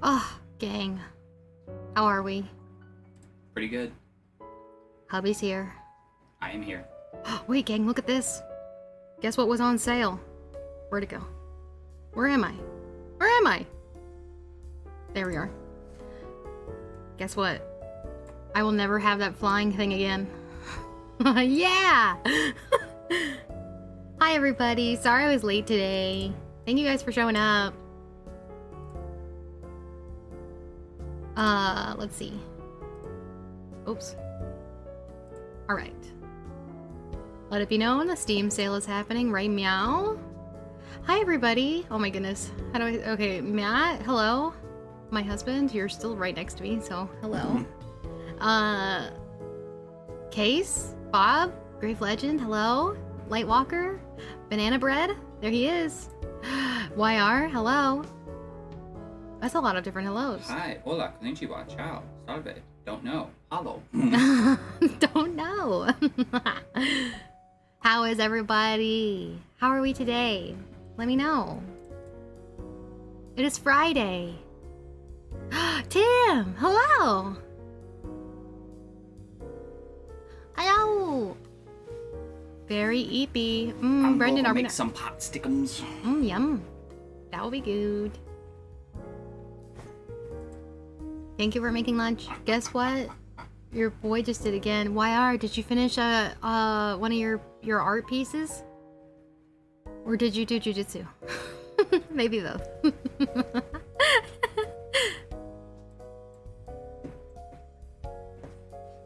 Oh, gang. How are we? Pretty good. Hubby's here. I am here. Wait, gang, look at this. Guess what was on sale? Where'd it go? Where am I? Where am I? There we are. Guess what? I will never have that flying thing again. Yeah! Hi, everybody. Sorry I was late today. Thank you guys for showing up. Let's see. Oops. Alright. Let it be known the Steam sale is happening right meow. Hi, everybody. Oh my goodness. How do I... Okay, Matt, hello. My husband, you're still right next to me, so hello. Case, Bob, Grave Legend, hello. Lightwalker, Banana Bread, there he is. YR, hello. That's a lot of different hellos. Hi, hola, konnichiwa, ciao, salve, don't know, hello. Don't know. How is everybody? How are we today? Let me know. It is Friday. Tim, hello. Hello. Very eepy. I'm Brendan, gonna are we make some pot stickums. Yum. That will be good. Thank you for making lunch. Guess what? Your boy just did again. YR, did you finish one of your art pieces? Or did you do jujitsu? Maybe both.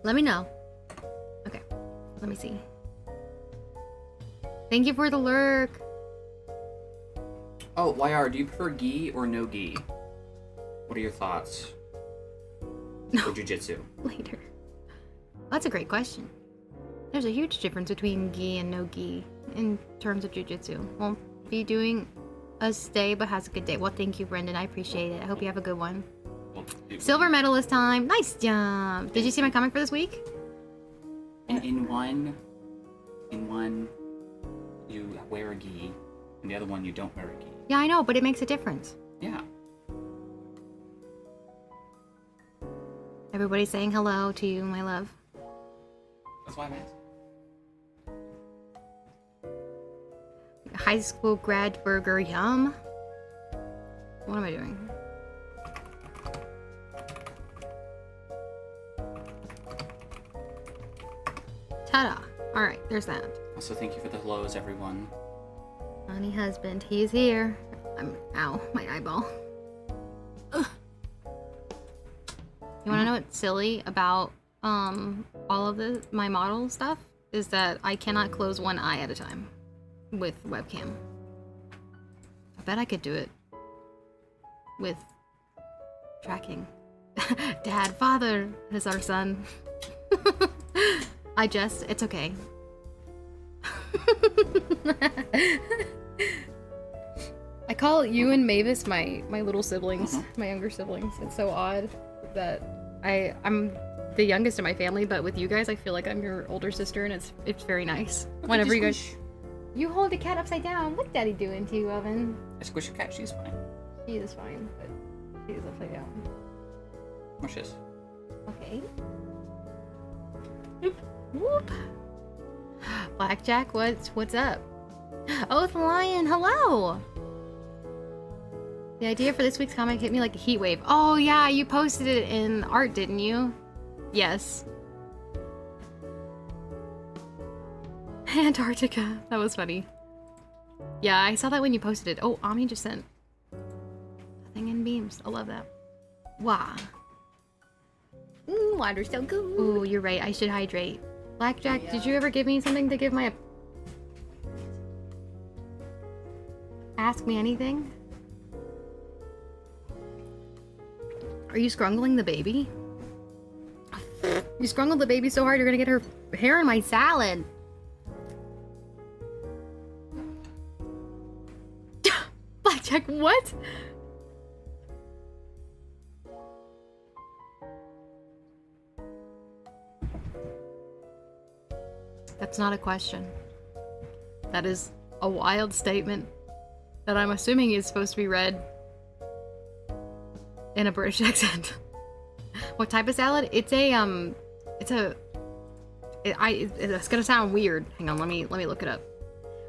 Let me know. Okay, let me see. Thank you for the lurk. Oh, YR, do you prefer gi or no gi? What are your thoughts? No. For jujitsu. Later. That's a great question. There's a huge difference between gi and no gi in terms of jujitsu. Won't be doing a stay, but has a good day. Well, thank you, Brendan. I appreciate it. I hope you have a good one. Well, Silver medalist time. Nice jump. Did you see my comic for this week? in one, you wear a gi, and the other one you don't wear a gi. Yeah, I know, but it makes a difference. Yeah. Everybody's saying hello to you, my love. That's why I'm asking. High school grad burger, yum. What am I doing? Ta-da. Alright, there's that. Also, thank you for the hellos, everyone. Honey husband, he's here. Ow, my eyeball. Ugh. You wanna know what's silly about all of my model stuff? Is that I cannot close one eye at a time with webcam. I bet I could do it with tracking. Dad, father is our son. It's okay. I call you and Mavis my little siblings, my younger siblings. It's so odd that I'm the youngest in my family, but with you guys, I feel like I'm your older sister, and it's very nice. Whenever you guys, you hold the cat upside down. What's Daddy doing to you, Oven? I squish a cat. She's fine. She is fine, but she is upside down. Precious. Okay. Whoop. Whoop. Blackjack, what's up? Oh, the lion, hello! The idea for this week's comic hit me like a heat wave. Oh yeah, you posted it in art, didn't you? Yes. Antarctica, that was funny. Yeah, I saw that when you posted it. Oh, Ami just sent a thing in beams. I love that. Wow. Water's so good. Ooh, you're right, I should hydrate. Blackjack, did you ever give me something to give my... Ask me anything? Are you scrungling the baby? You scrungled the baby so hard you're gonna get her hair in my salad. Blackjack, what? That's not a question. That is a wild statement that I'm assuming is supposed to be read. in a British accent. What type of salad? It's a it's gonna sound weird. Hang on, let me look it up.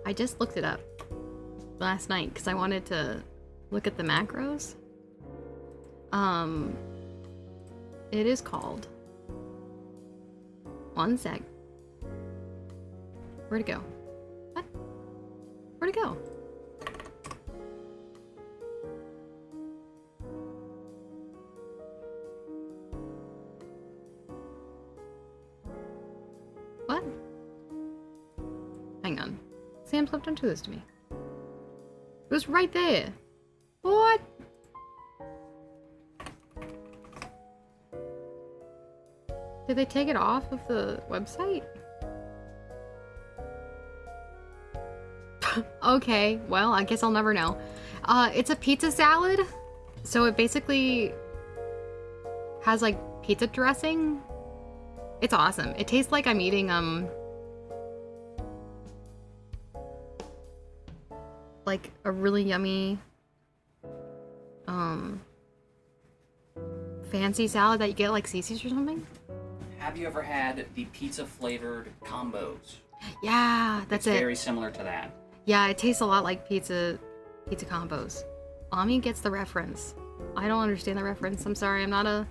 I just looked it up last night because I wanted to look at the macros. It is called. One sec. Where'd it go? What? Where'd it go? What? Hang on. Sam Swift, don't do this to me. It was right there. What? Did they take it off of the website? Okay, well, I guess I'll never know. It's a pizza salad. So it basically has like pizza dressing. It's awesome. It tastes like I'm eating, like a really yummy, fancy salad that you get like Cece's or something. Have you ever had the pizza flavored combos? Yeah, that's it. Very similar to that. Yeah, it tastes a lot like pizza combos. Ami gets the reference. I don't understand the reference. I'm sorry. I'm not a.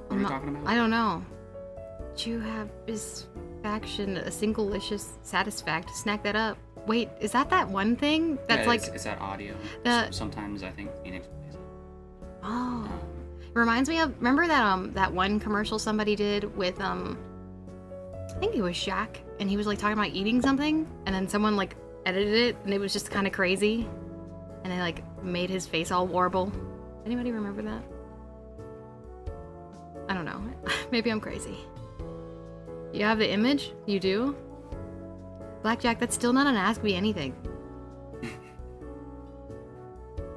What are you talking about? I don't know. You have satisfaction, a single-licious satisfact. Snack that up. Wait, is that one thing? That's yeah, like. Is that audio? Sometimes I think Phoenix plays it. Oh. It reminds me of, remember that one commercial somebody did with I think it was Shaq, and he was like talking about eating something, and then someone like edited it, and it was just kind of crazy, and they like made his face all warble. Anybody remember that? I don't know. Maybe I'm crazy. You have the image? You do? Blackjack, that's still not an Ask Me Anything.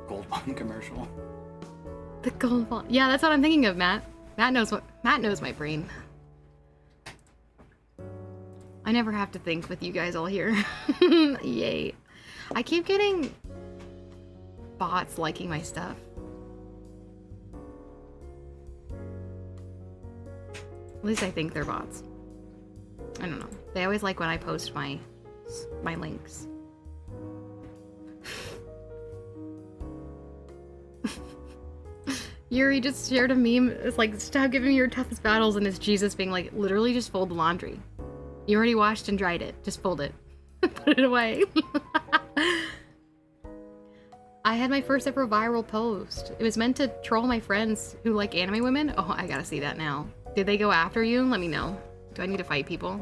Gold Bond commercial. The gold ball. Yeah, that's what I'm thinking of, Matt. Matt knows my brain. I never have to think with you guys all here. Yay. I keep getting bots liking my stuff. At least I think they're bots. I don't know. They always like when I post my links. Yuri just shared a meme. It's like, stop giving me your toughest battles, and it's Jesus being like, literally just fold the laundry. You already washed and dried it. Just fold it. Put it away. I had my first ever viral post. It was meant to troll my friends who like anime women. Oh, I gotta see that now. Did they go after you? Let me know. Do I need to fight people?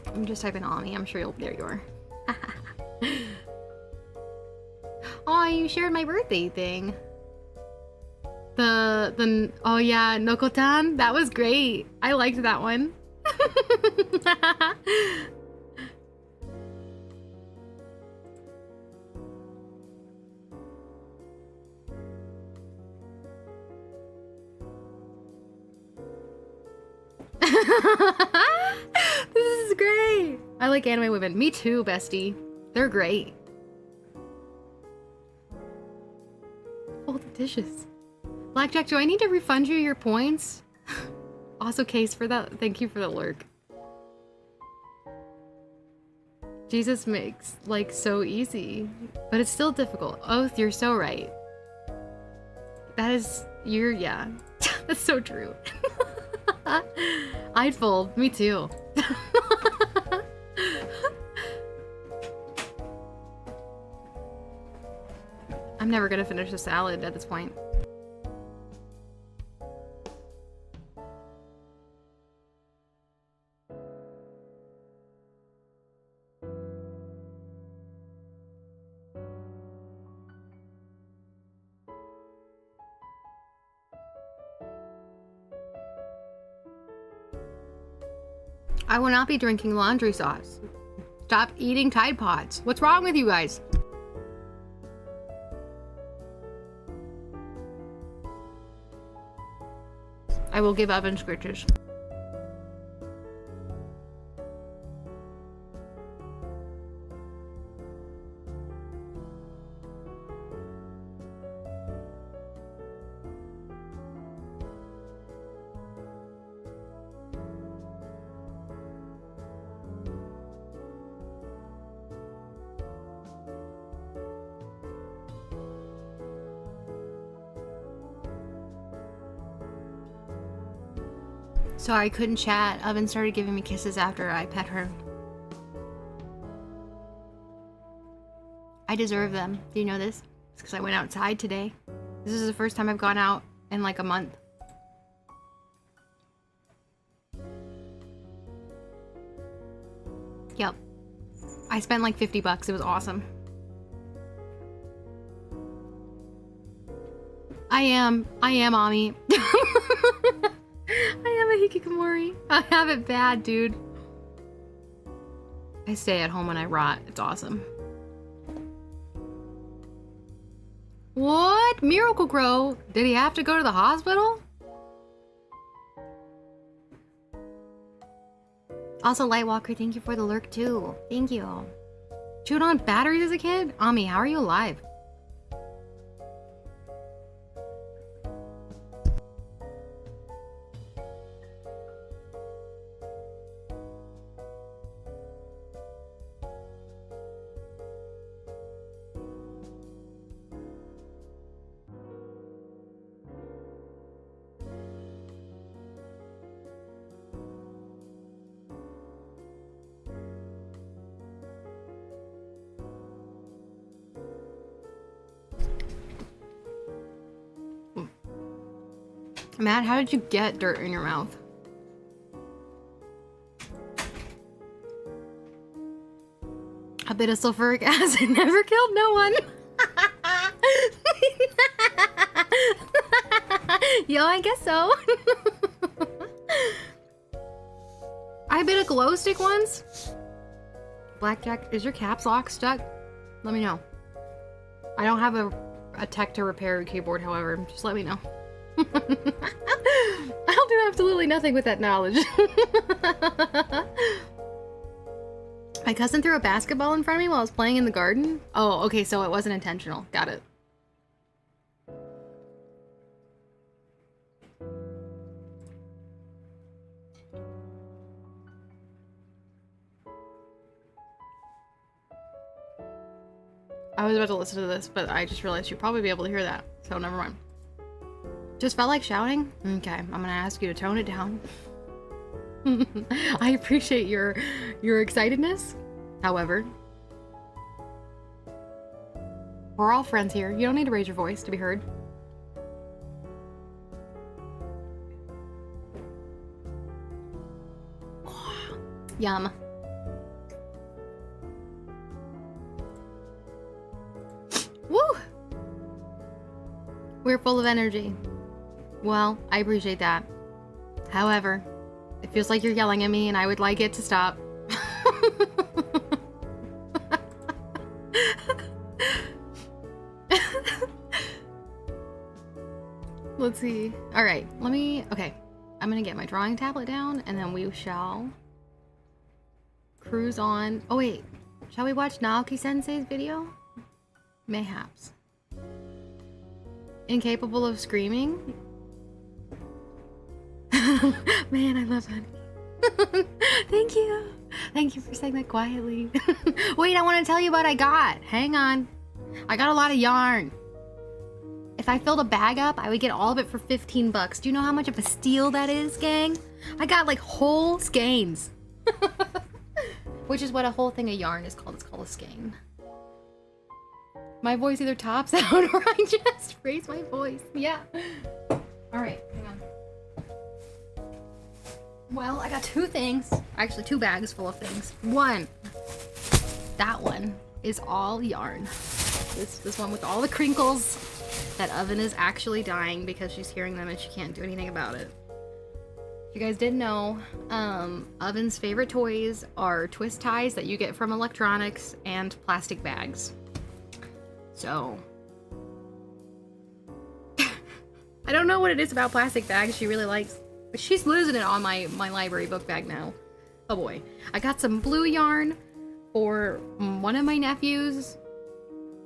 I'm just typing Ani. I'm sure there you are. Oh, you shared my birthday thing. Oh yeah, Nokotan, that was great. I liked that one. This is great. I like anime women. Me too, bestie. They're great. Fold the dishes. Blackjack, do I need to refund you your points? Also, Case, for that. Thank you for the lurk. Jesus makes, like, so easy. But it's still difficult. Oath, you're so right. That is... yeah. That's so true. I'd fold. Me too. I'm never gonna finish a salad at this point. I will not be drinking laundry sauce. Stop eating Tide Pods. What's wrong with you guys? I will give oven scritches. Sorry, I couldn't chat. Oven started giving me kisses after I pet her. I deserve them. Do you know this? It's because I went outside today. This is the first time I've gone out in like a month. Yep. I spent like 50 bucks. It was awesome. I am Ami. I am a hikikomori. I have it bad, dude. I stay at home when I rot. It's awesome. What? Miracle Grow? Did he have to go to the hospital? Also, Lightwalker, thank you for the lurk too. Thank you. Chewed on batteries as a kid? Ami, how are you alive? Matt, how did you get dirt in your mouth? A bit of sulfuric acid never killed no one. Yo, I guess so. I bit of glow stick once. Blackjack, is your caps lock stuck? Let me know. I don't have a tech to repair your keyboard, however. Just let me know. I'll do absolutely nothing with that knowledge. My cousin threw a basketball in front of me while I was playing in the garden. Oh, okay, so it wasn't intentional. Got it. I was about to listen to this, but I just realized you'd probably be able to hear that, so never mind. Just felt like shouting? Okay, I'm gonna ask you to tone it down. I appreciate your excitedness. However, we're all friends here. You don't need to raise your voice to be heard. Yum. Woo! We're full of energy. Well, I appreciate that. However, it feels like you're yelling at me and I would like it to stop. Let's see. All right, okay. I'm gonna get my drawing tablet down and then we shall cruise on. Oh wait, shall we watch Naoki Sensei's video? Mayhaps. Incapable of screaming? Man, I love honey. Thank you. Thank you for saying that quietly. Wait, I want to tell you what I got. Hang on. I got a lot of yarn. If I filled a bag up, I would get all of it for 15 bucks. Do you know how much of a steal that is, gang? I got like whole skeins. Which is what a whole thing of yarn is called. It's called a skein. My voice either tops out or I just raise my voice. Yeah. All right, hang on. Well, I got two things. Actually, two bags full of things. One, that one is all yarn. This one with all the crinkles. That Oven is actually dying because she's hearing them and she can't do anything about it. If you guys didn't know, Oven's favorite toys are twist ties that you get from electronics and plastic bags. So, I don't know what it is about plastic bags she really likes, but she's losing it on my library book bag now. Oh boy. I got some blue yarn for one of my nephew's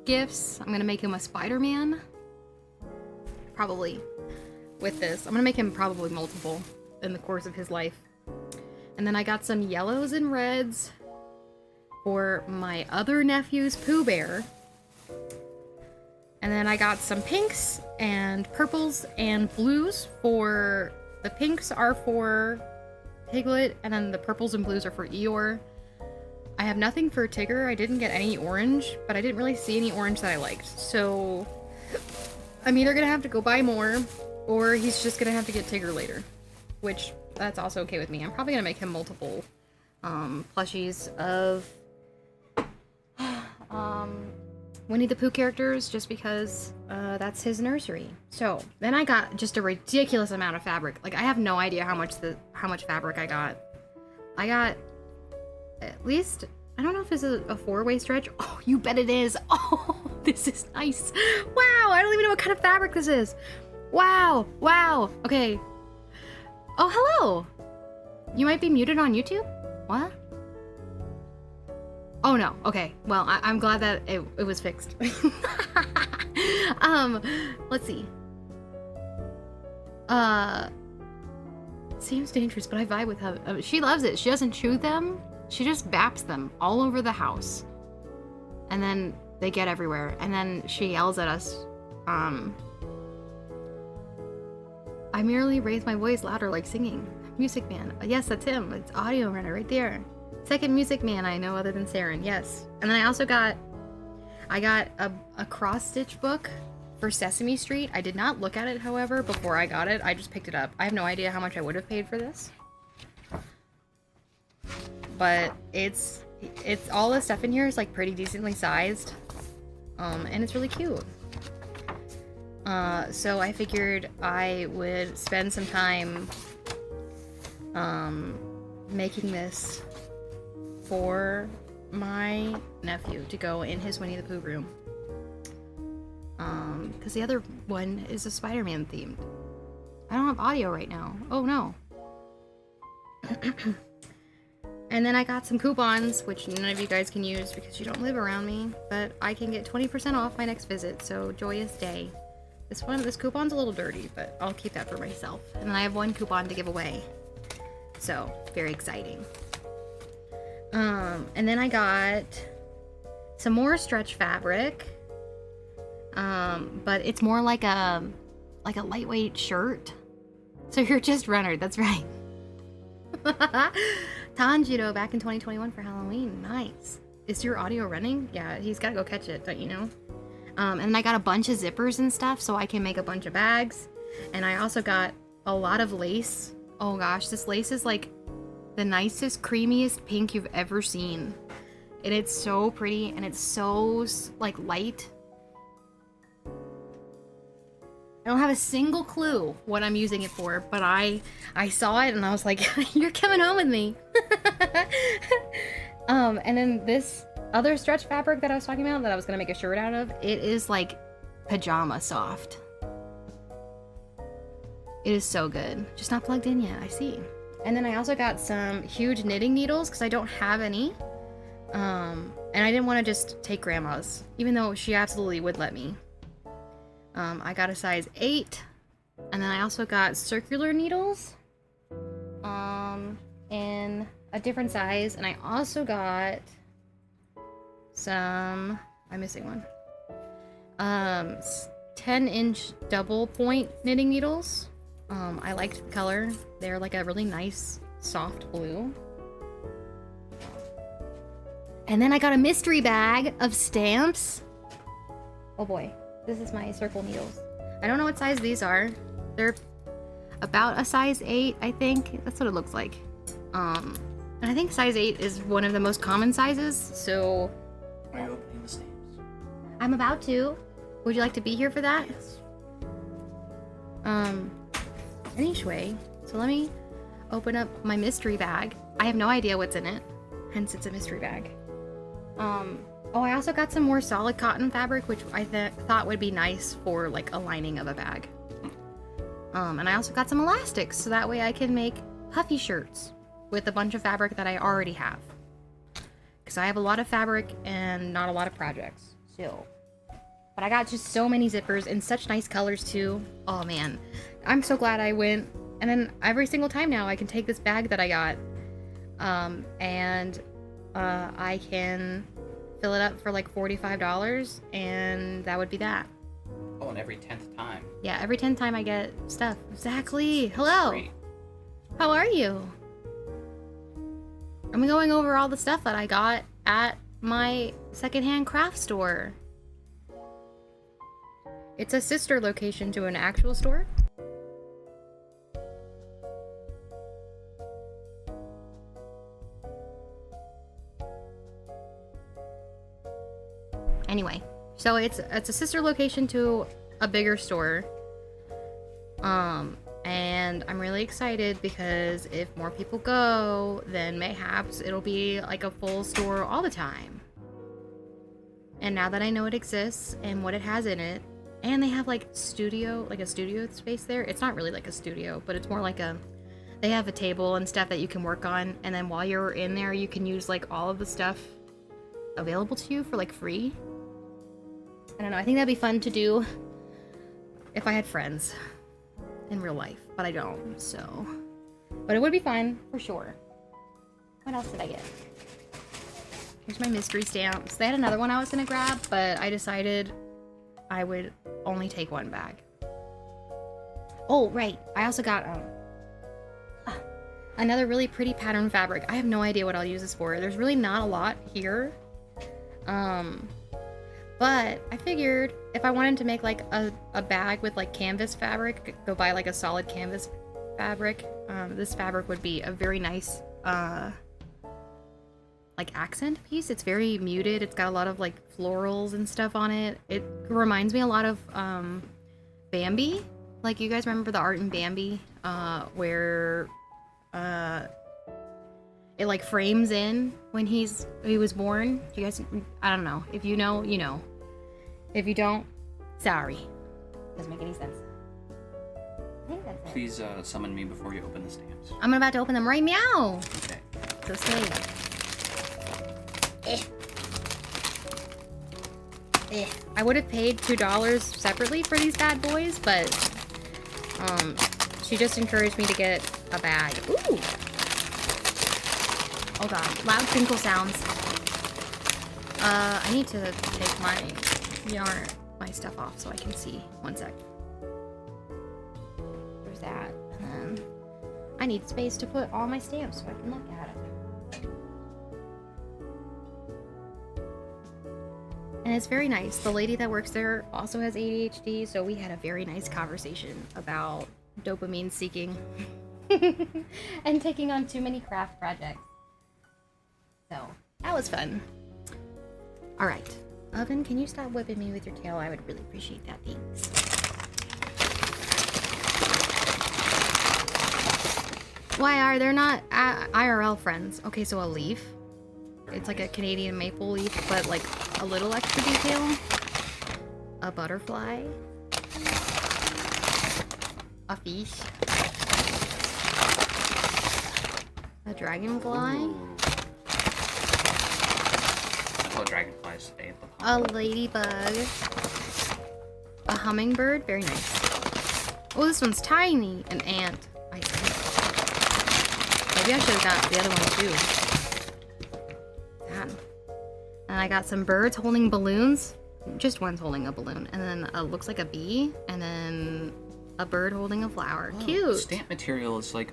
gifts. I'm gonna make him a Spider-Man. Probably with this. I'm gonna make him probably multiple in the course of his life. And then I got some yellows and reds for my other nephew's Pooh Bear. And then I got some pinks and purples and blues for The pinks are for Piglet, and then the purples and blues are for Eeyore. I have nothing for Tigger. I didn't get any orange, but I didn't really see any orange that I liked. So I'm either gonna have to go buy more, or he's just gonna have to get Tigger later, which that's also okay with me. I'm probably gonna make him multiple plushies of Winnie the Pooh characters, just because that's his nursery. So then I got just a ridiculous amount of fabric. Like, I have no idea how much fabric I got. I got at least, I don't know if this is a 4-way stretch. Oh, you bet it is. Oh, this is nice. Wow, I don't even know what kind of fabric this is. Wow, wow. Okay. Oh, hello. You might be muted on YouTube? What? Oh no, okay. Well, I'm glad that it was fixed. Let's see. Seems dangerous, but I vibe with her. She loves it. She doesn't chew them. She just baps them all over the house. And then they get everywhere. And then she yells at us. I merely raise my voice louder like singing. Music Man. Yes, that's him. It's Audio Runner right there. Second Music Man I know other than Saren, yes. And then I also got a cross-stitch book for Sesame Street. I did not look at it, however, before I got it. I just picked it up. I have no idea how much I would have paid for this. But it's all the stuff in here is like pretty decently sized. And it's really cute. So I figured I would spend some time making this for my nephew to go in his Winnie the Pooh room. Because the other one is a Spider-Man themed. I don't have audio right now. Oh no. And then I got some coupons, which none of you guys can use because you don't live around me, but I can get 20% off my next visit, so joyous day. This coupon's a little dirty, but I'll keep that for myself. And then I have one coupon to give away. So, very exciting. And then I got some more stretch fabric. But it's more like a lightweight shirt. So you're just runner, that's right. Tanjiro back in 2021 for Halloween. Nice. Is your audio running? Yeah, he's gotta go catch it, don't you know? And then I got a bunch of zippers and stuff so I can make a bunch of bags. And I also got a lot of lace. Oh gosh, this lace is like the nicest, creamiest pink you've ever seen. And it's so pretty and it's so like light. I don't have a single clue what I'm using it for, but I saw it and I was like, you're coming home with me. And then this other stretch fabric that I was talking about that I was gonna make a shirt out of, it is like pajama soft. It is so good. Just not plugged in yet, I see. And then I also got some huge knitting needles because I don't have any. And I didn't want to just take grandma's, even though she absolutely would let me. I got a size 8, and then I also got circular needles in a different size, and I also got some, I'm missing one, 10-inch double point knitting needles. I liked the color. They're like a really nice soft blue. And then I got a mystery bag of stamps. Oh boy. This is my circle needles. I don't know what size these are. They're about a size 8, I think. That's what it looks like. And I think size 8 is one of the most common sizes, so... Are you opening the stamps? I'm about to. Would you like to be here for that? Yes. Anyway, so let me open up my mystery bag. I have no idea what's in it, hence it's a mystery bag. Oh, I also got some more solid cotton fabric, which I thought would be nice for like a lining of a bag. And I also got some elastics, so that way I can make puffy shirts with a bunch of fabric that I already have. Because I have a lot of fabric and not a lot of projects, so. But I got just so many zippers in such nice colors too. Oh man, I'm so glad I went. And then every single time now I can take this bag that I got, and I can fill it up for like $45, and that would be that. Oh, and every 10th time. Yeah, every 10th time I get stuff. Exactly. Hello. Free. How are you? I'm going over all the stuff that I got at my secondhand craft store. It's a sister location to an actual store. Anyway, so it's a sister location to a bigger store. And I'm really excited because if more people go, then mayhaps it'll be like a full store all the time. And now that I know it exists and what it has in it, and they have like a studio space there. It's not really like a studio, but it's more like they have a table and stuff that you can work on, and then while you're in there, you can use like all of the stuff available to you for like free. I don't know, I think that'd be fun to do if I had friends in real life, but I don't, so. But it would be fun, for sure. What else did I get? Here's my mystery stamps. They had another one I was gonna grab, but I decided I would only take one bag. Oh, right. I also got another really pretty pattern fabric. I have no idea what I'll use this for. There's really not a lot here. But I figured if I wanted to make like a bag with like canvas fabric, go buy like a solid canvas fabric. This fabric would be a very nice like accent piece. It's very muted. It's got a lot of like florals and stuff on it. It reminds me a lot of Bambi. Like, you guys remember the art in Bambi where it like frames in when he was born. Do you guys, I don't know. If you know, you know. If you don't, sorry. Doesn't make any sense. I think that's it. Please summon me before you open the stamps. I'm about to open them right meow. Okay. So stay. I would have paid $2 separately for these bad boys, but she just encouraged me to get a bag. Ooh! Oh god, loud crinkle sounds. I need to take my stuff off so I can see. One sec. There's that. And then I need space to put all my stamps so I can look at it. And it's very nice. The lady that works there also has ADHD, so we had a very nice conversation about dopamine seeking and taking on too many craft projects. So, that was fun. Alright. Oven, can you stop whipping me with your tail? I would really appreciate that, thanks. Why are they not IRL friends? Okay, so a leaf. It's like a Canadian maple leaf, but like a little extra detail. A butterfly. A fish. A dragonfly. Ooh. That's how dragonflies stay at the A pond. ladybug. A hummingbird. Very nice. Oh, this one's tiny. An ant. I see. Maybe I should have got the other one too. And I got some birds holding balloons. Just one's holding a balloon. And then looks like a bee. And then a bird holding a flower. Oh, Cute. Stamp material is like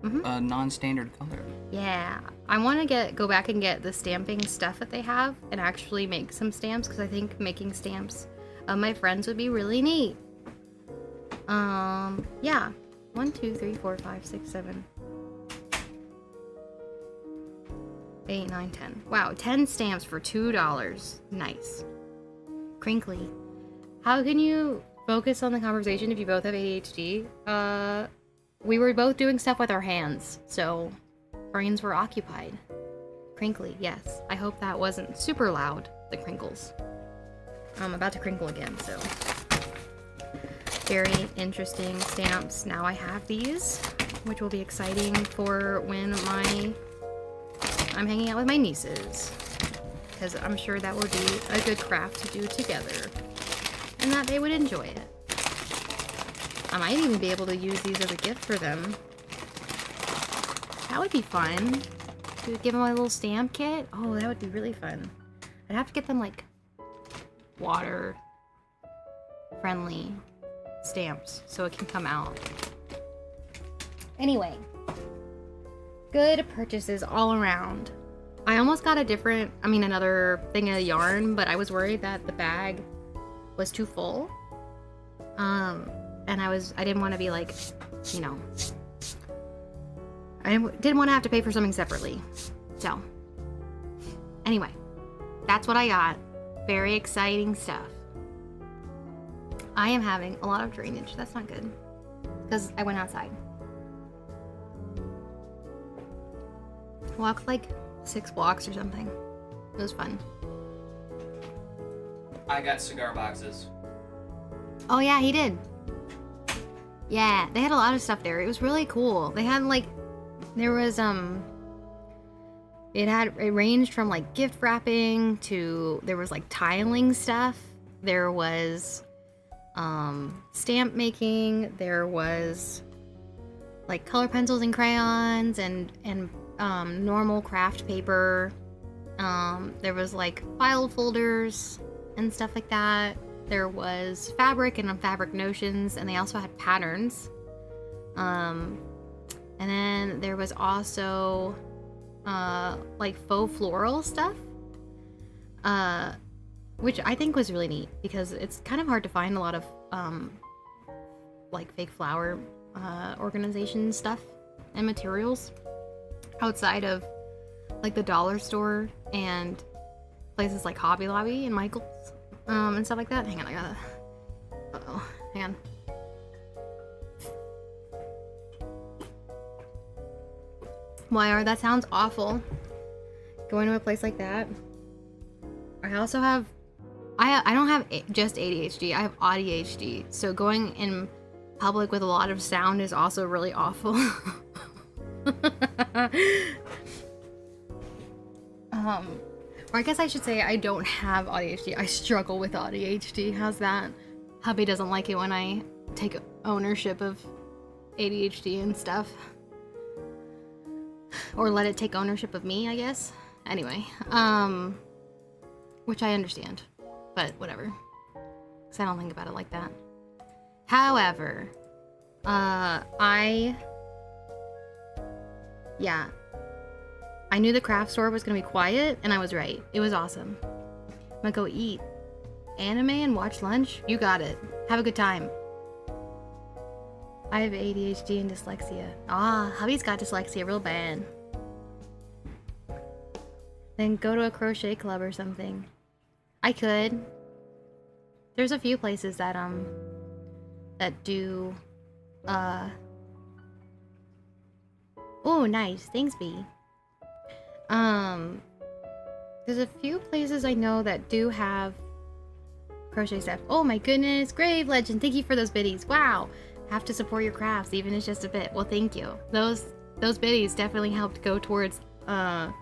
a non-standard color. Yeah. I want to go back and get the stamping stuff that they have and actually make some stamps, because I think making stamps of my friends would be really neat. Yeah. 1, 2, 3, 4, 5, 6, 7. 8, 9, 10. Wow, 10 stamps for $2. Nice. Crinkly. How can you focus on the conversation if you both have ADHD? We were both doing stuff with our hands, so brains were occupied. Crinkly, yes. I hope that wasn't super loud, the crinkles. I'm about to crinkle again, so. Very interesting stamps. Now I have these, which will be exciting for when I'm hanging out with my nieces, because I'm sure that would be a good craft to do together, and that they would enjoy it. I might even be able to use these as a gift for them. That would be fun. To give them a little stamp kit. Oh, that would be really fun. I'd have to get them like water, friendly stamps so it can come out. Anyway, good purchases all around. I almost got another thing of yarn, but I was worried that the bag was too full. And I didn't want to be like, you know, I didn't want to have to pay for something separately. So, anyway, that's what I got. Very exciting stuff. I am having a lot of drainage. That's not good. Because I went outside. Walked like 6 blocks or something. It was fun. I got cigar boxes. Oh yeah, he did. Yeah, they had a lot of stuff there. It was really cool. They had like, there was it ranged from like gift wrapping to, there was like tiling stuff. There was stamp making. There was like color pencils and crayons and normal craft paper. There was like file folders and stuff like that. There was fabric and fabric notions, and they also had patterns. And then there was also like faux floral stuff, which I think was really neat because it's kind of hard to find a lot of like fake flower organization stuff and materials outside of like the dollar store and places like Hobby Lobby and Michael's and stuff like that. Hang on, I gotta. Uh-oh, hang on. Why that sounds awful. Going to a place like that. I also have. I don't have just ADHD. I have ADHD. So going in public with a lot of sound is also really awful. Or I guess I should say I don't have ADHD. I struggle with ADHD. How's that? Hubby doesn't like it when I take ownership of ADHD and stuff. Or let it take ownership of me, I guess. Anyway, which I understand, but whatever. Because I don't think about it like that. However, I knew the craft store was gonna be quiet, and I was right. It was awesome. I'm gonna go eat anime and watch lunch. You got it. Have a good time. I have ADHD and dyslexia. Hubby's got dyslexia real bad. Then go to a crochet club or something. I could. There's a few places that do oh, nice. Thanks, B. There's a few places I know that do have crochet stuff. Oh my goodness, Grave Legend, thank you for those biddies. Wow, have to support your crafts, even if it's just a bit. Well, thank you. Those biddies definitely helped go towards the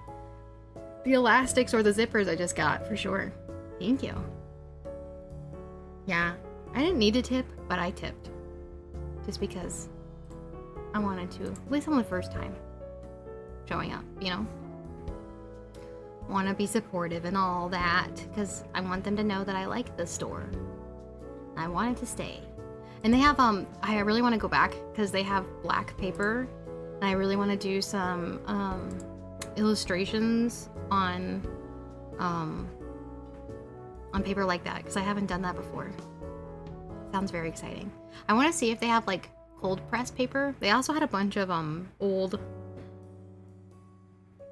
elastics or the zippers I just got, for sure. Thank you. Yeah, I didn't need to tip, but I tipped. Just because I wanted to, at least on the first time showing up, you know? Want to be supportive and all that, because I want them to know that I like the store. I wanted to stay. And they have, I really want to go back, because they have black paper, and I really want to do some, illustrations on paper like that, because I haven't done that before. Sounds very exciting. I want to see if they have, like, cold press paper. They also had a bunch of, old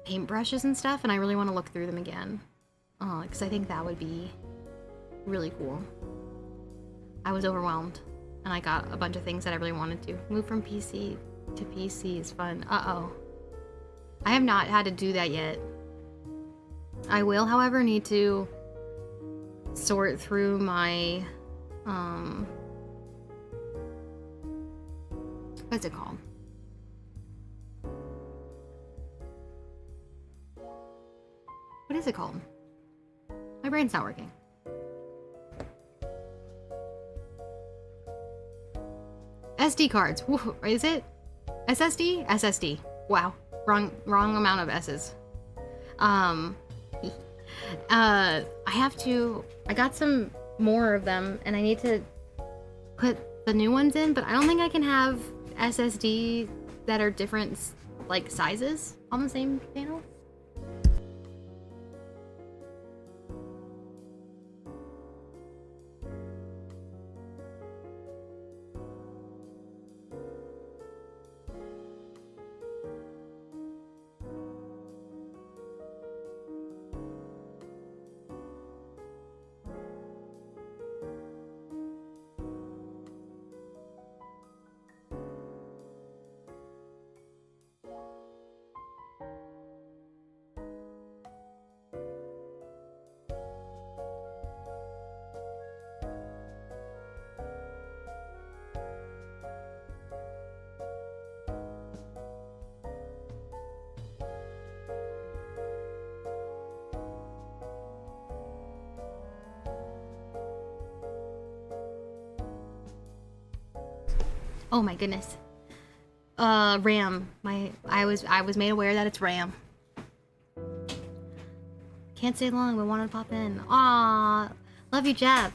paintbrushes and stuff, and I really want to look through them again, because I think that would be really cool. I was overwhelmed, and I got a bunch of things that I really wanted to. Move from PC to PC is fun. Uh-oh. I have not had to do that yet. I will, however, need to sort through my, what's it called? What is it called? My brain's not working. SD cards. Is it? SSD? SSD. Wow. Wrong amount of S's. I got some more of them, and I need to put the new ones in, but I don't think I can have SSD that are different like sizes on the same panel. Oh my goodness. RAM. I was made aware that it's RAM. Can't stay long, but wanted to pop in. Aw, love you, Jeff.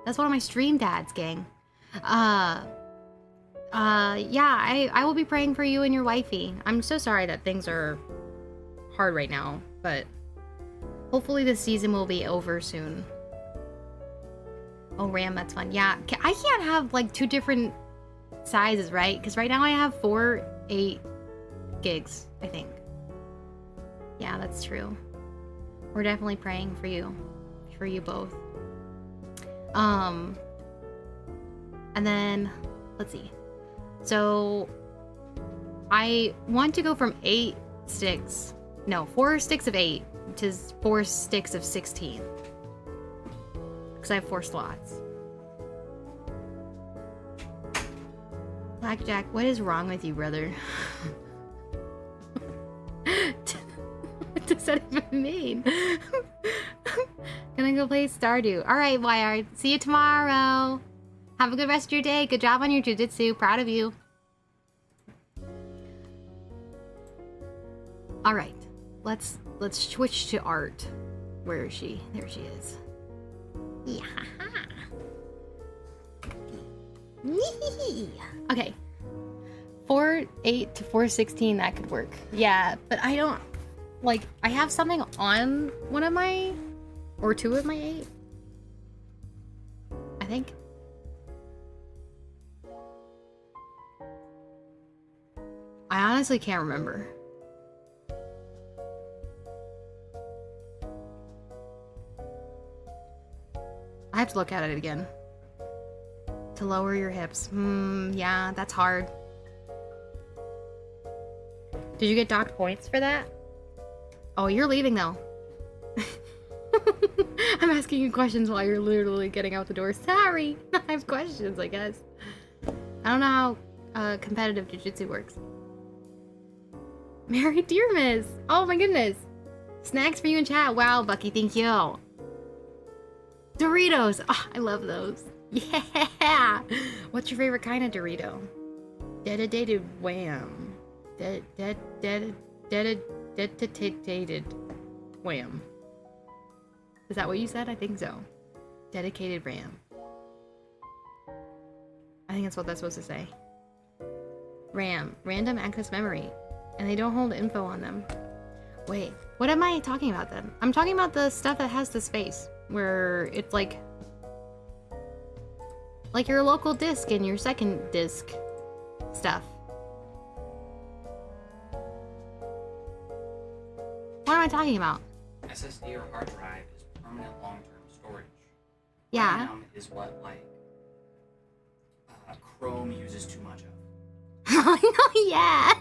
That's one of my stream dads, gang. Yeah, I will be praying for you and your wifey. I'm so sorry that things are hard right now, but hopefully this season will be over soon. Oh, RAM, that's fun. Yeah, I can't have like two different sizes, right? Because right now I have 8 gigs, I think. Yeah, that's true. We're definitely praying for you both. And then let's see. So I want to go from 4 sticks of 8 to 4 sticks of 16 because I have 4 slots. Blackjack, what is wrong with you, brother? What does that even mean? Gonna go play Stardew. Alright, Wyard. See you tomorrow. Have a good rest of your day. Good job on your jujitsu. Proud of you. Alright. Let's switch to art. Where is she? There she is. Yeah. Okay. 4/8 to 4/16, that could work. Yeah, but I don't like I have something on one of my or 2 of my 8. I think. I honestly can't remember. I have to look at it again. To lower your hips. Yeah, that's hard. Did you get docked points for that? Oh, you're leaving though. I'm asking you questions while you're literally getting out the door. Sorry. I have questions, I guess. I don't know how competitive jiu-jitsu works. Mary Dearmas. Oh my goodness. Snacks for you in chat. Wow, Bucky, thank you. Doritos. Oh, I love those. Yeah. What's your favorite kind of Dorito? Dedicated wham. Dedicated wham. Is that what you said? I think so. Dedicated RAM. I think that's what that's supposed to say. RAM. Random access memory. And they don't hold info on them. Wait, what am I talking about then? I'm talking about the stuff that has the space. Where it's like your local disk and your second disk stuff. What am I talking about? SSD or hard drive is permanent long-term storage. Yeah. RAM is what Chrome uses too much of. Yeah.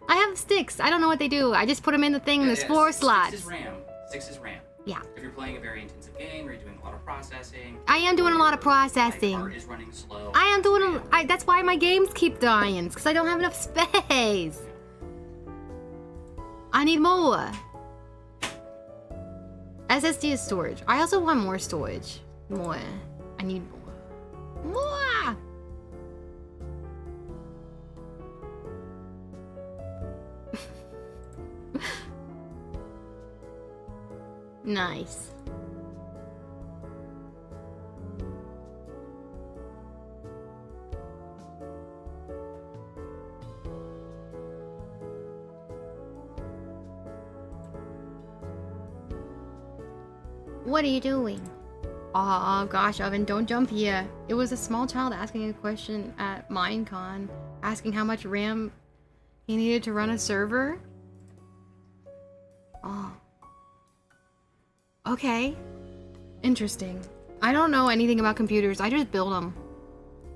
I have sticks. I don't know what they do. I just put them in the thing and there's 4 slots. 6 is RAM. 6 is RAM. Yeah. If you're playing a very intensive game or you're doing a lot of processing. I am doing a lot of processing. My heart is running slow. I am doing that's why my games keep dying, because I don't have enough space. I need more. SSD is storage. I also want more storage. More. I need more. More! Nice. What are you doing? Oh gosh, Oven, don't jump here. It was a small child asking a question at Minecon, asking how much RAM he needed to run a server. Oh. Okay. Interesting. I don't know anything about computers. I just build them.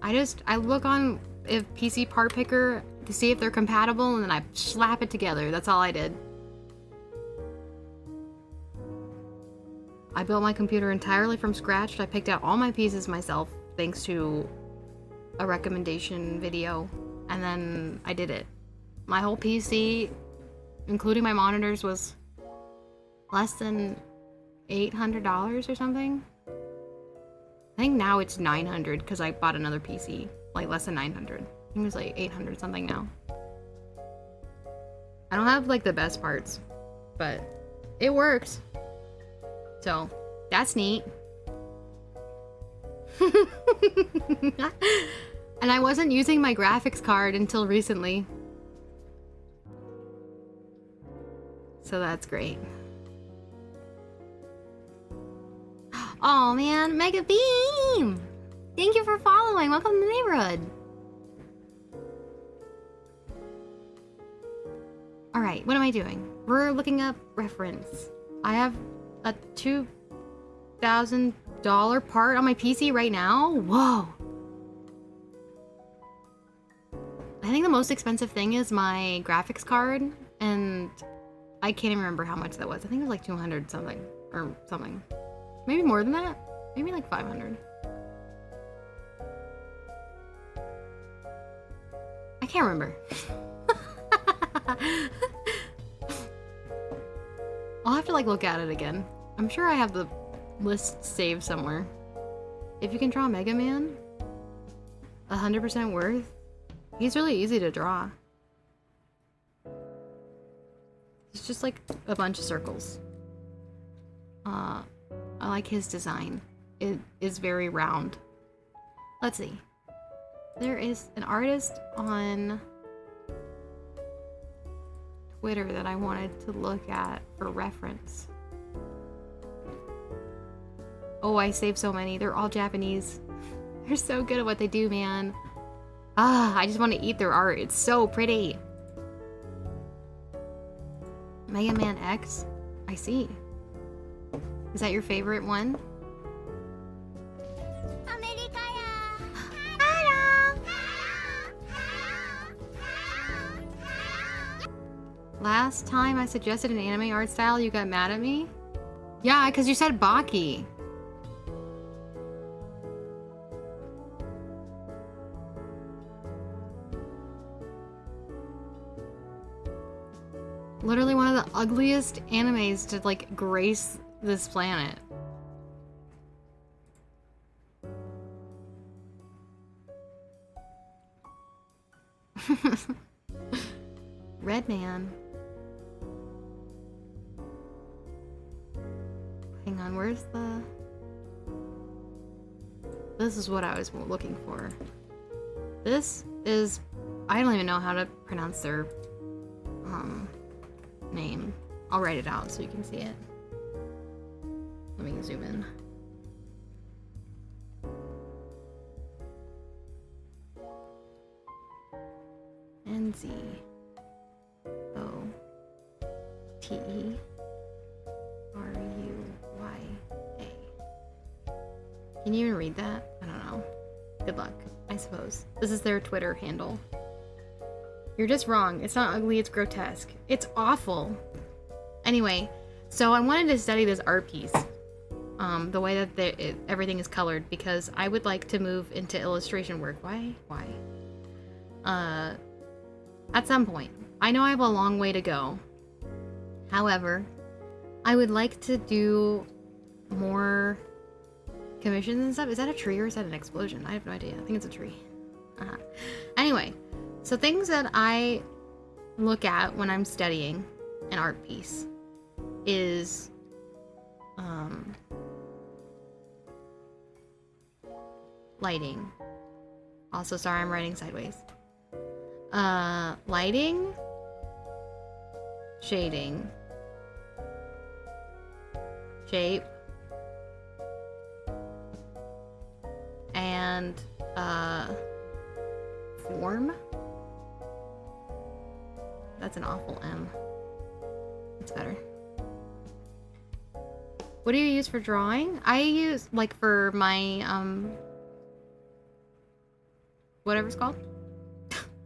I look on if PC part picker to see if they're compatible, and then I slap it together. That's all I did. I built my computer entirely from scratch. I picked out all my pieces myself thanks to a recommendation video, and then I did it. My whole PC, including my monitors, was less than $800 or something. I think now it's 900 because I bought another PC, like less than 900. I think it was like 800 something now. I don't have like the best parts, but it works. So, that's neat. And I wasn't using my graphics card until recently. So that's great. Oh man, Mega Beam! Thank you for following. Welcome to the neighborhood. Alright, what am I doing? We're looking up reference. I have a $2,000 part on my PC right now? Whoa! I think the most expensive thing is my graphics card, and I can't even remember how much that was. I think it was like 200 something, or something. Maybe more than that? Maybe like 500. I can't remember. I'll have to like look at it again. I'm sure I have the list saved somewhere. If you can draw Mega Man, 100% worth. He's really easy to draw. It's just like a bunch of circles. I like his design. It is very round. Let's see. There is an artist on Twitter that I wanted to look at for reference. Oh, I saved so many. They're all Japanese. They're so good at what they do, man. Ah, I just want to eat their art. It's so pretty. Mega Man X? I see. Is that your favorite one? Last time I suggested an anime art style, you got mad at me? Yeah, because you said Baki. Literally one of the ugliest animes to like grace this planet. Red Man. Hang on, where's the... This is what I was looking for. This is... I don't even know how to pronounce their name. I'll write it out so you can see it. Let me zoom in. NZOTERUYA. Can you even read that? I don't know. Good luck, I suppose. This is their Twitter handle. You're just wrong. It's not ugly, it's grotesque. It's awful. Anyway, so I wanted to study this art piece. The way that everything is colored, because I would like to move into illustration work. Why? At some point. I know I have a long way to go. However, I would like to do more commissions and stuff. Is that a tree or is that an explosion? I have no idea. I think it's a tree. Anyway, so things that I look at when I'm studying an art piece is lighting. Also, sorry, I'm writing sideways. Lighting, shading, shape, and form. That's an awful M. It's better. What do you use for drawing? I use, like, for my, whatever it's called.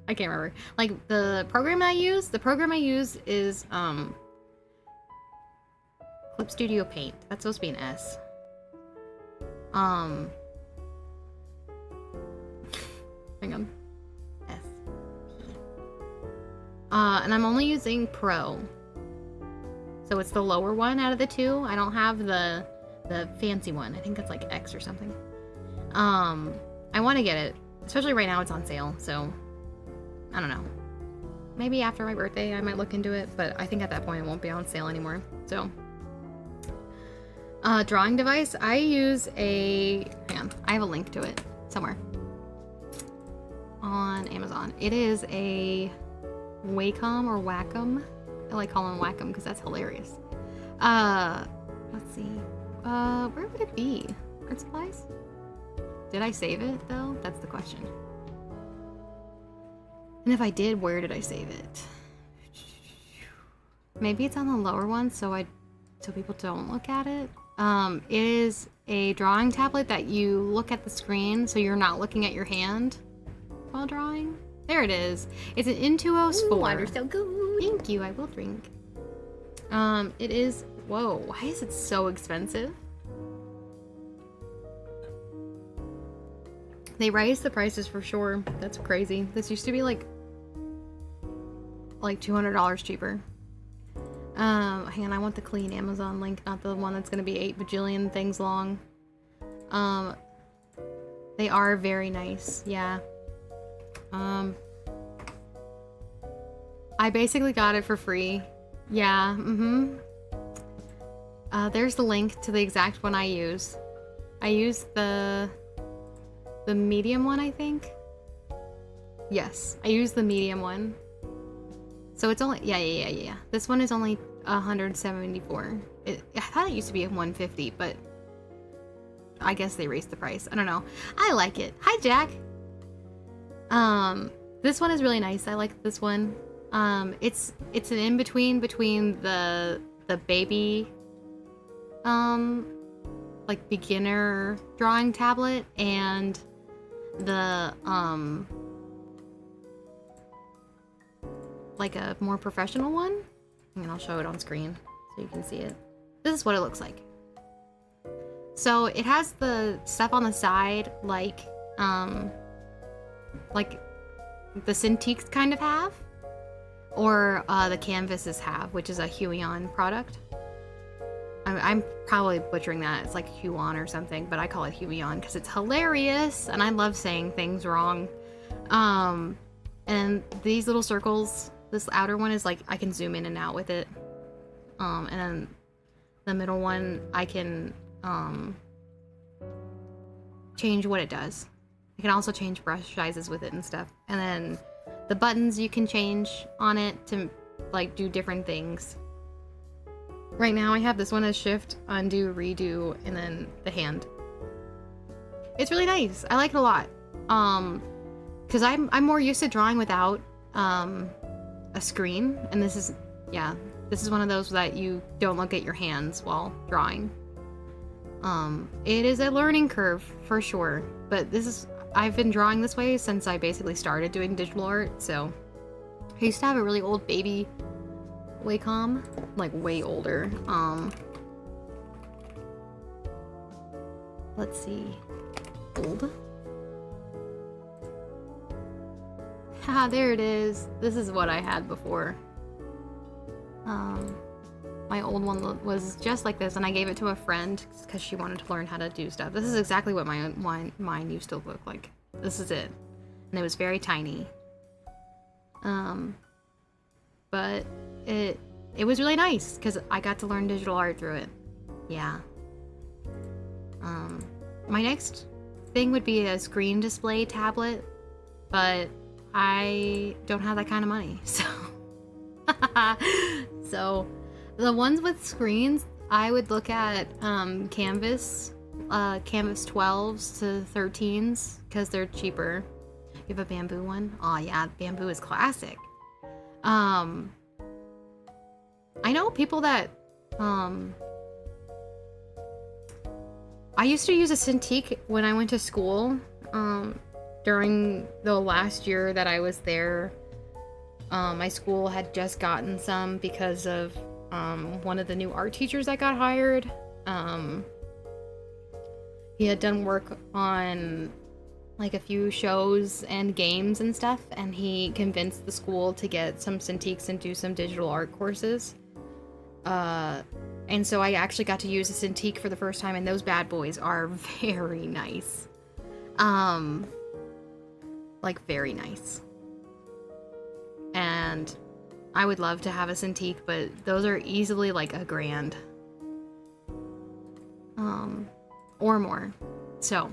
I can't remember. Like, the program I use is, Clip Studio Paint. That's supposed to be an S. Hang on. S. And I'm only using Pro. So it's the lower one out of the two. I don't have the fancy one. I think it's like X or something. I want to get it. Especially right now it's on sale, so I don't know. Maybe after my birthday I might look into it, but I think at that point it won't be on sale anymore. So drawing device, I use a, hang on, I have a link to it somewhere on Amazon. It is a Wacom or Wacom. I like calling Wacom because that's hilarious. Let's see. Where would it be? Art supplies? Did I save it though? That's the question. And if I did, where did I save it? Maybe it's on the lower one so people don't look at it. It is a drawing tablet that you look at the screen so you're not looking at your hand while drawing. There it is. It's an Intuos 4. Water's so good. Thank you, I will drink. It is, whoa, why is it so expensive? They raised the prices for sure. That's crazy. This used to be like $200 cheaper. Hang on, I want the clean Amazon link, not the one that's gonna be 8 bajillion things long. They are very nice, yeah. I basically got it for free. Yeah, there's the link to the exact one I use. I use the medium one, I think. Yes, I use the medium one. So it's only, yeah. This one is only 174. I thought it used to be 150, but I guess they raised the price. I don't know. I like it. Hi, Jack. This one is really nice. I like this one. It's an in-between between the baby, like beginner drawing tablet and the, like a more professional one. And I'll show it on screen so you can see it. This is what it looks like. So it has the stuff on the side like the Cintiqs kind of have, or the Canvases have, which is a Huion product. I'm probably butchering that. It's like Huon or something, but I call it Huion because it's hilarious and I love saying things wrong. And these little circles, this outer one is like I can zoom in and out with it. And then the middle one I can change what it does. You can also change brush sizes with it and stuff. And then the buttons you can change on it to like do different things. Right now I have this one as shift, undo, redo, and then the hand. It's really nice. I like it a lot. Cause I'm more used to drawing without a screen, and this is one of those that you don't look at your hands while drawing. It is a learning curve for sure, but I've been drawing this way since I basically started doing digital art. So I used to have a really old baby Wacom, like way older. Let's see, old. Haha, there it is. This is what I had before. My old one was just like this, and I gave it to a friend because she wanted to learn how to do stuff. This is exactly what mine used to look like. This is it. And it was very tiny. But it was really nice because I got to learn digital art through it. Yeah. My next thing would be a screen display tablet, but I don't have that kind of money, so so the ones with screens, I would look at Canvas canvas 12s to 13s because they're cheaper. You have a bamboo one? Oh yeah, bamboo is classic. I know people that I used to use a Cintiq when I went to school. During the last year that I was there, my school had just gotten some because of one of the new art teachers that got hired. He had done work on like a few shows and games and stuff, and he convinced the school to get some Cintiqs and do some digital art courses. And so I actually got to use a Cintiq for the first time, and those bad boys are very nice. Like very nice. And I would love to have a Cintiq, but those are easily like $1,000. Or more. So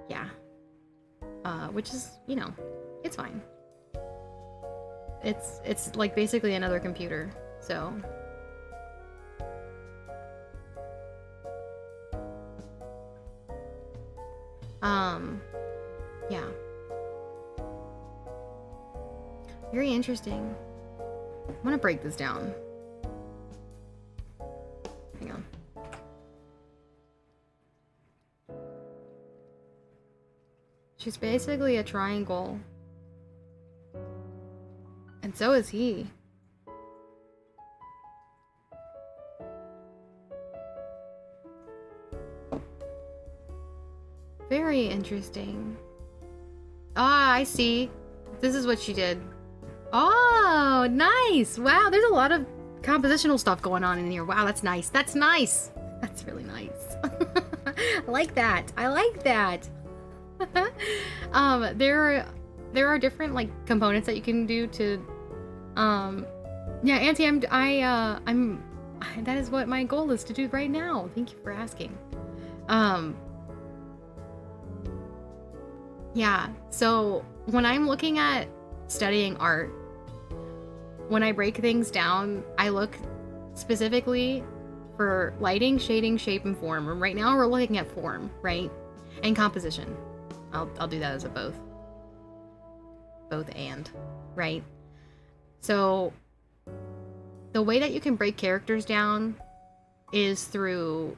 yeah. Which is, you know, it's fine. It's like basically another computer, so yeah. Very interesting. I'm gonna break this down. Hang on. She's basically a triangle. And so is he. Very interesting. Ah, I see. This is what she did. Oh, nice. Wow, there's a lot of compositional stuff going on in here. Wow, that's nice. That's nice. That's really nice. I like that. I like that. There are different like components that you can do to yeah, Auntie, I'm that is what my goal is to do right now. Thank you for asking. Yeah, so when I'm looking at studying art, when I break things down, I look specifically for lighting, shading, shape, and form. And right now we're looking at form, right? And composition. I'll do that as a both and, right? So the way that you can break characters down is through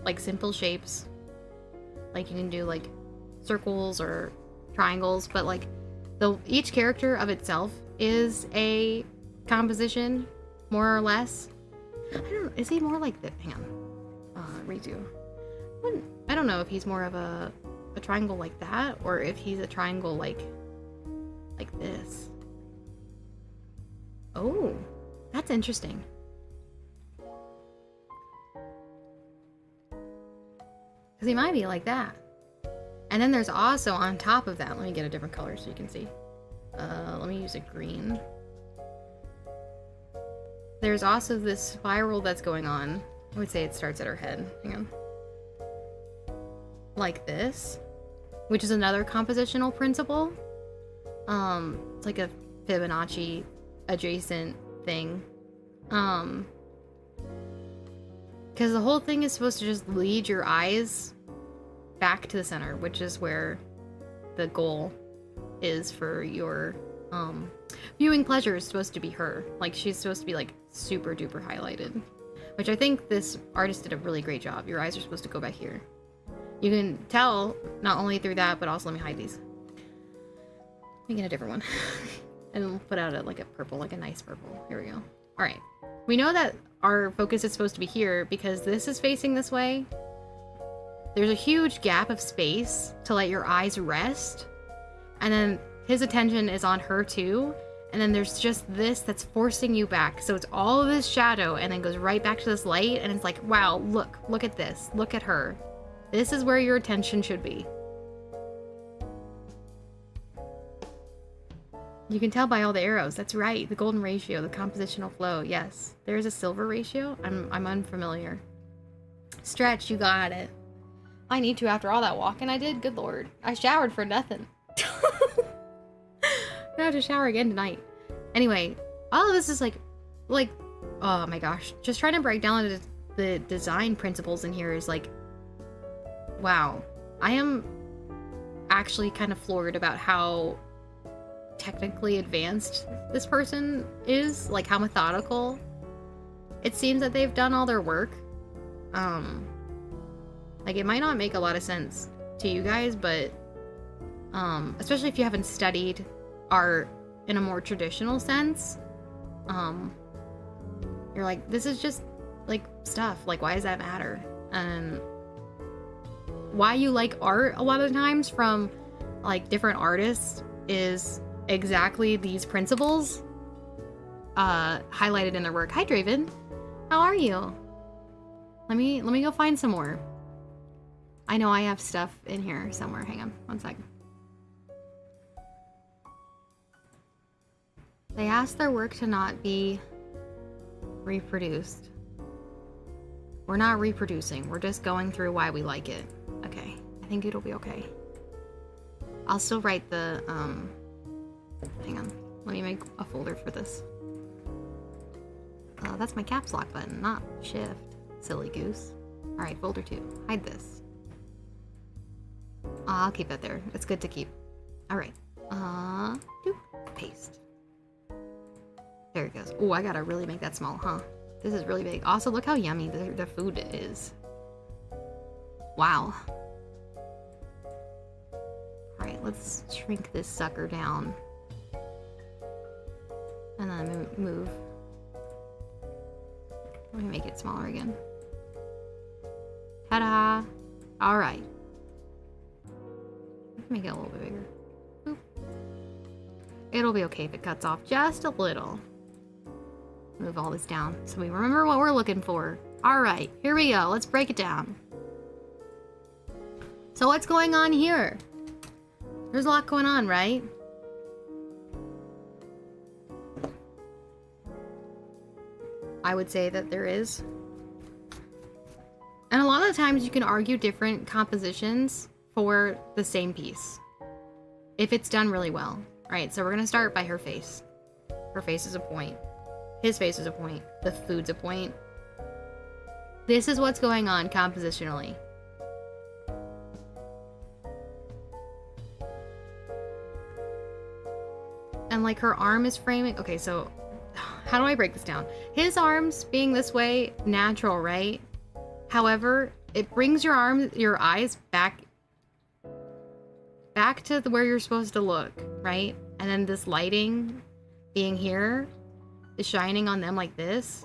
like simple shapes. Like you can do like circles or triangles, but like each character of itself is a composition, more or less. I don't know, is he more like the hang on. Redo. I don't know if he's more of a triangle like that, or if he's a triangle like this. Oh, that's interesting. Because he might be like that. And then there's also on top of that, let me get a different color so you can see. Let me use a green. There's also this spiral that's going on. I would say it starts at her head. Hang on. Like this, which is another compositional principle. It's like a Fibonacci adjacent thing. Because the whole thing is supposed to just lead your eyes back to the center, which is where the goal is for your viewing pleasure is supposed to be her. Like she's supposed to be like super duper highlighted, which I think this artist did a really great job. Your eyes are supposed to go back here. You can tell not only through that, but also let me hide these. Let me get a different one. And we'll put out like a purple, like a nice purple. Here we go. All right. We know that our focus is supposed to be here because this is facing this way. There's a huge gap of space to let your eyes rest. And then his attention is on her too. And then there's just this that's forcing you back. So it's all of this shadow and then goes right back to this light. And it's like, wow, look at this. Look at her. This is where your attention should be. You can tell by all the arrows. That's right. The golden ratio, the compositional flow. Yes. There's a silver ratio. I'm unfamiliar. Stretch, you got it. I need to after all that walking I did. Good lord. I showered for nothing. I have to shower again tonight. Anyway, all of this is like oh my gosh, just trying to break down the design principles in here is like, wow. I am actually kind of floored about how technically advanced this person is, like how methodical. It seems that they've done all their work. Like it might not make a lot of sense to you guys, but especially if you haven't studied art in a more traditional sense, you're like, this is just like stuff, like why does that matter? And why you like art a lot of times from like different artists is exactly these principles highlighted in their work. Hi Draven, how are you? Let me go find some more. I know I have stuff in here somewhere. Hang on one second. They asked their work to not be reproduced. We're not reproducing. We're just going through why we like it. Okay. I think it'll be okay. I'll still write the, hang on. Let me make a folder for this. That's my caps lock button, not shift. Silly goose. Alright, folder 2. Hide this. I'll keep that there. It's good to keep. Alright. Doop. Paste. There it goes. Oh, I gotta really make that small, huh? This is really big. Also, look how yummy the food is. Wow. Alright, let's shrink this sucker down. And then move. Let me make it smaller again. Ta-da! Alright. Make it a little bit bigger. Boop. It'll be okay if it cuts off just a little. Move all this down so we remember what we're looking for. Alright, here we go. Let's break it down. So what's going on here? There's a lot going on, right? I would say that there is. And a lot of the times you can argue different compositions for the same piece if it's done really well. Alright, so we're gonna start by her face. Her face is a point. His face is a point. The food's a point. This is what's going on compositionally. And like her arm is framing. Okay, so how do I break this down? His arms being this way, natural, right? However, it brings your eyes back to where you're supposed to look, right? And then this lighting being here is shining on them like this,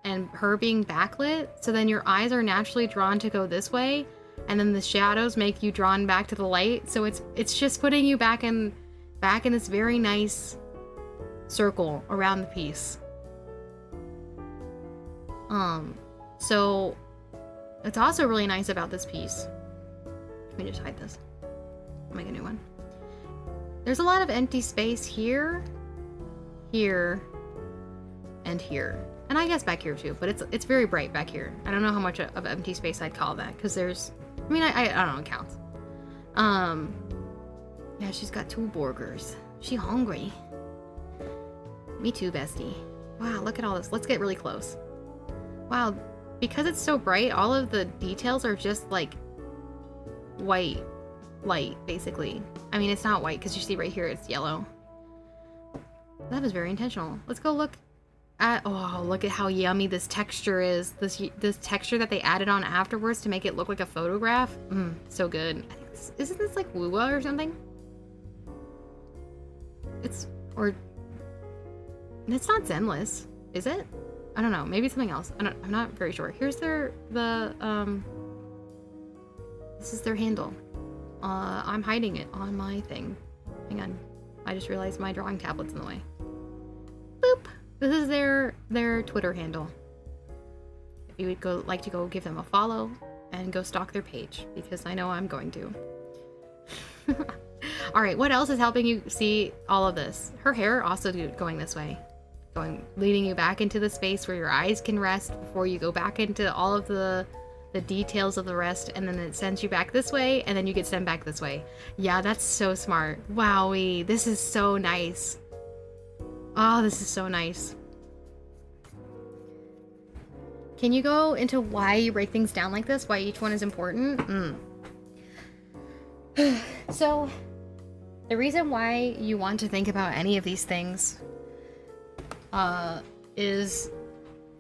and her being backlit, so then your eyes are naturally drawn to go this way, and then the shadows make you drawn back to the light. So it's just putting you back in this very nice circle around the piece. So it's also really nice about this piece. Let me just hide this. I'll make a new one. There's a lot of empty space here, here, and here. And I guess back here too, but it's very bright back here. I don't know how much of empty space I'd call that, because there's, I mean, I don't know, it counts. Yeah, she's got 2 burgers. She hungry. Me too, bestie. Wow, look at all this. Let's get really close. Wow, because it's so bright, all of the details are just like white light, basically. I mean, it's not white because you see right here it's yellow. That was very intentional. Let's go look at, oh, look at how yummy this texture is. This texture that they added on afterwards to make it look like a photograph. So good. I think isn't this like Wuwa or something? It's not Zenless, is it? I don't know. Maybe it's something else. I'm not very sure. Here's this is their handle. I'm hiding it on my thing. Hang on. I just realized my drawing tablet's in the way. Boop. This is their Twitter handle. If you would like to go give them a follow and go stalk their page, because I know I'm going to. All right, what else is helping you see all of this? Her hair also going this way. Leading you back into the space where your eyes can rest before you go back into all of the details of the rest, and then it sends you back this way, and then you get sent back this way. Yeah, that's so smart. Wowee, this is so nice. Oh, this is so nice. Can you go into why you break things down like this? Why each one is important? So, the reason why you want to think about any of these things is,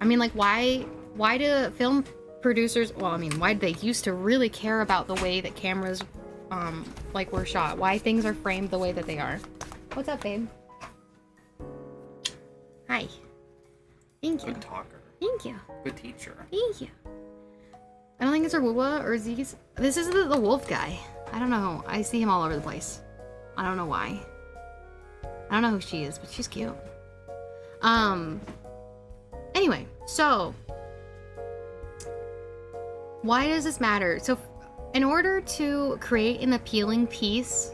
I mean, like, why do film producers, well, I mean, why do they used to really care about the way that cameras, like, were shot? Why things are framed the way that they are? What's up, babe? Hi. Thank you. Good talker. Thank you. Good teacher. Thank you. I don't think it's Arwua or Z's. This is the wolf guy. I don't know. I see him all over the place. I don't know why. I don't know who she is, but she's cute. Anyway, so why does this matter? So in order to create an appealing piece,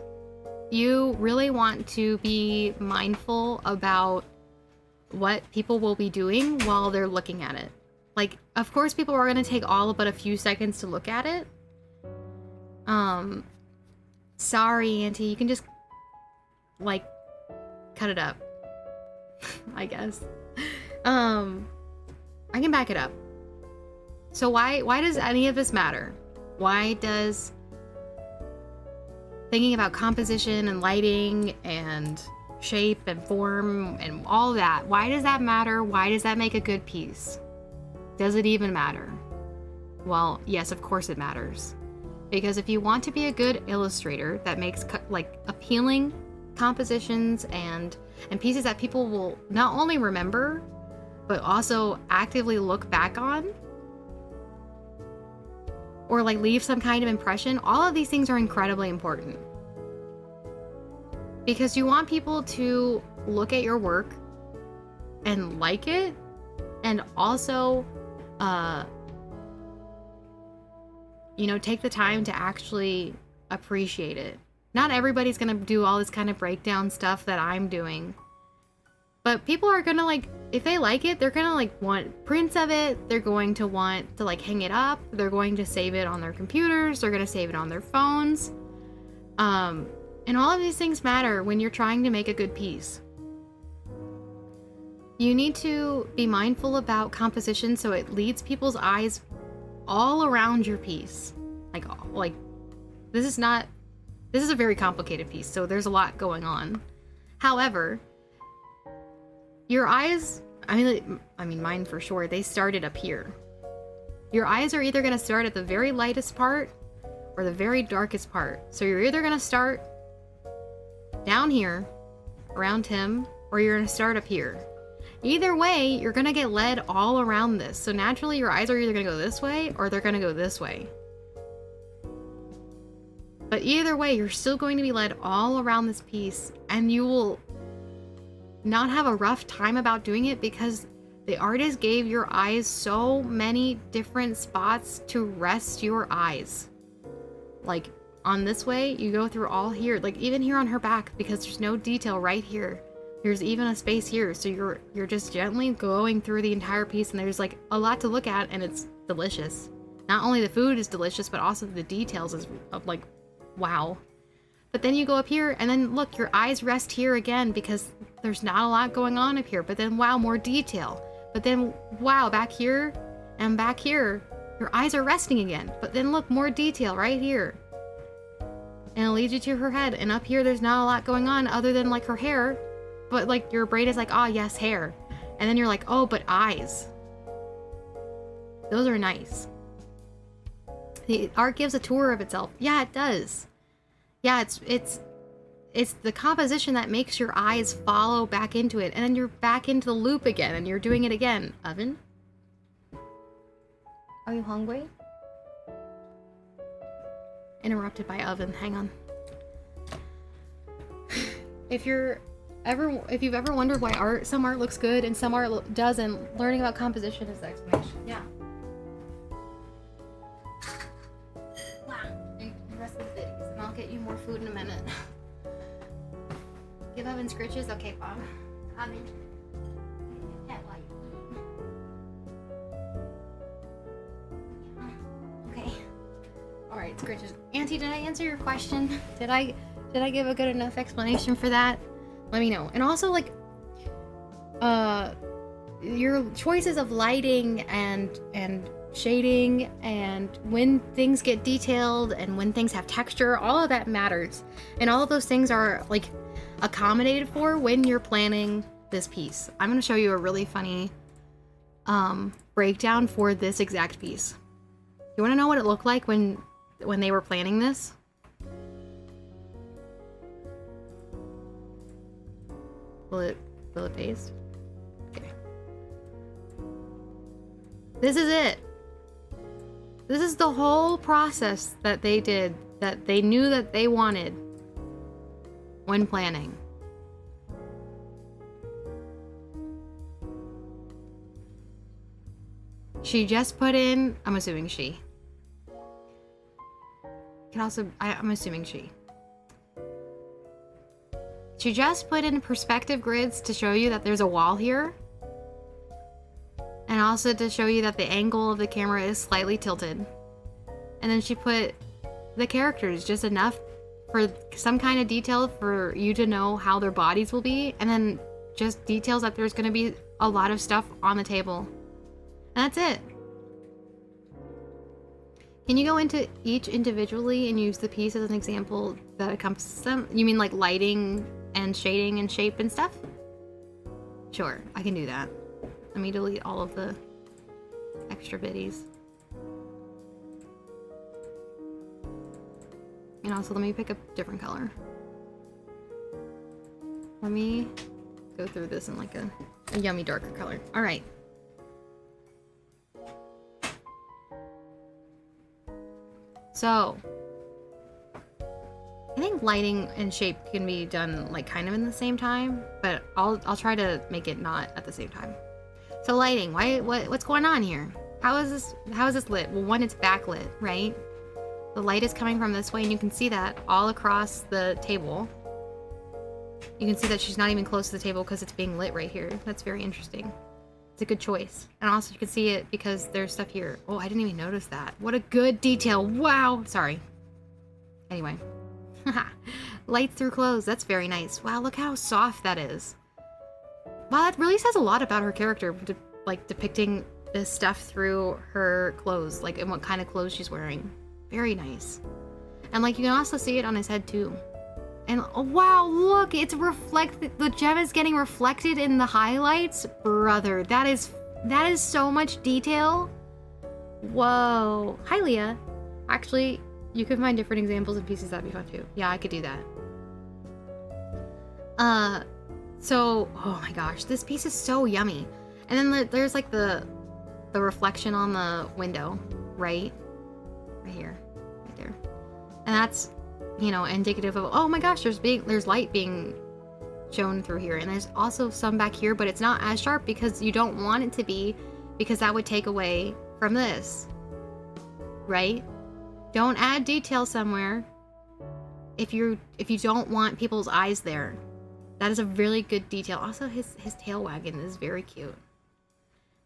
you really want to be mindful about what people will be doing while they're looking at it. Like, of course, people are going to take all but a few seconds to look at it. Sorry, Auntie, you can just, like, cut it up. I guess. I can back it up. So why does any of this matter? Why does thinking about composition and lighting and shape and form and all that, why does that matter? Why does that make a good piece? Does it even matter? Well, yes, of course it matters. Because if you want to be a good illustrator that makes like appealing compositions and pieces that people will not only remember, but also actively look back on, or like leave some kind of impression, all of these things are incredibly important. Because you want people to look at your work and like it, and also, you know, take the time to actually appreciate it. Not everybody's gonna do all this kind of breakdown stuff that I'm doing. But people are gonna, like, if they like it, they're gonna, like, want prints of it. They're going to want to, like, hang it up. They're going to save it on their computers. They're gonna save it on their phones. And all of these things matter when you're trying to make a good piece. You need to be mindful about composition so it leads people's eyes all around your piece. Like this is a very complicated piece, so there's a lot going on. However, your eyes, I mean mine for sure, they started up here. Your eyes are either going to start at the very lightest part or the very darkest part. So you're either going to start down here around him, or you're going to start up here. Either way, you're going to get led all around this. So naturally, your eyes are either going to go this way or they're going to go this way. But either way, you're still going to be led all around this piece, and you will not have a rough time about doing it because the artist gave your eyes so many different spots to rest your eyes. Like on this way, you go through all here, like even here on her back, because there's no detail right here. There's even a space here, so you're just gently going through the entire piece, and there's like a lot to look at, and it's delicious. Not only the food is delicious, but also the details is like, wow. But then you go up here, and then look, your eyes rest here again because there's not a lot going on up here. But then, wow, more detail. But then, wow, back here and back here, your eyes are resting again. But then look, more detail right here. And it leads you to her head. And up here, there's not a lot going on other than like her hair. But like your brain is like, oh yes, hair. And then you're like, oh, but eyes. Those are nice. The art gives a tour of itself. Yeah, it does. Yeah, it's the composition that makes your eyes follow back into it, and then you're back into the loop again, and you're doing it again. Oven? Are you hungry? Interrupted by oven. Hang on. If you've ever wondered why some art looks good and some art doesn't, learning about composition is the explanation. Yeah. The rest of the videos, and I'll get you more food in a minute. Give Oven scritches? Okay, Bob. Oven. Pet while you eat. Okay. Alright, scritches. Auntie, did I answer your question? Did I give a good enough explanation for that? Let me know. And also, like, your choices of lighting and shading and when things get detailed and when things have texture, all of that matters. And all of those things are like accommodated for when you're planning this piece. I'm going to show you a really funny breakdown for this exact piece. You want to know what it looked like when they were planning this? Will it paste? Okay. This is it. This is the whole process that they did, that they knew that they wanted when planning. She just put in, I'm assuming she. Can also, I'm assuming she. She just put in perspective grids to show you that there's a wall here. And also to show you that the angle of the camera is slightly tilted. And then she put the characters just enough for some kind of detail for you to know how their bodies will be. And then just details that there's going to be a lot of stuff on the table. And that's it. Can you go into each individually and use the piece as an example that encompasses them? You mean like lighting and shading and shape and stuff? Sure, I can do that. Let me delete all of the extra biddies. And also let me pick a different color. Let me go through this in like a yummy darker color. All right. So, I think lighting and shape can be done like kind of in the same time, but I'll try to make it not at the same time. So lighting, what's going on here? How is this lit? Well, one, it's backlit, right? The light is coming from this way, and you can see that all across the table. You can see that she's not even close to the table because it's being lit right here. That's very interesting. It's a good choice. And also you can see it because there's stuff here. Oh, I didn't even notice that. What a good detail. Wow. Sorry. Anyway. Lights through clothes. That's very nice. Wow, look how soft that is. Wow, that really says a lot about her character, like depicting this stuff through her clothes, like and what kind of clothes she's wearing. Very nice. And like you can also see it on his head too. And oh, wow, look, it's reflected. The gem is getting reflected in the highlights. Brother, that is so much detail. Whoa. Hi, Leah. Actually, you could find different examples and pieces. That'd be fun too. Yeah, I could do that. So, oh my gosh, this piece is so yummy. And then there's like the reflection on the window, right? Right here, right there. And that's, you know, indicative of, oh my gosh, there's light being shown through here. And there's also some back here, but it's not as sharp because you don't want it to be, because that would take away from this, right? Don't add detail somewhere if you don't want people's eyes there. That is a really good detail. Also, his tail wagging is very cute.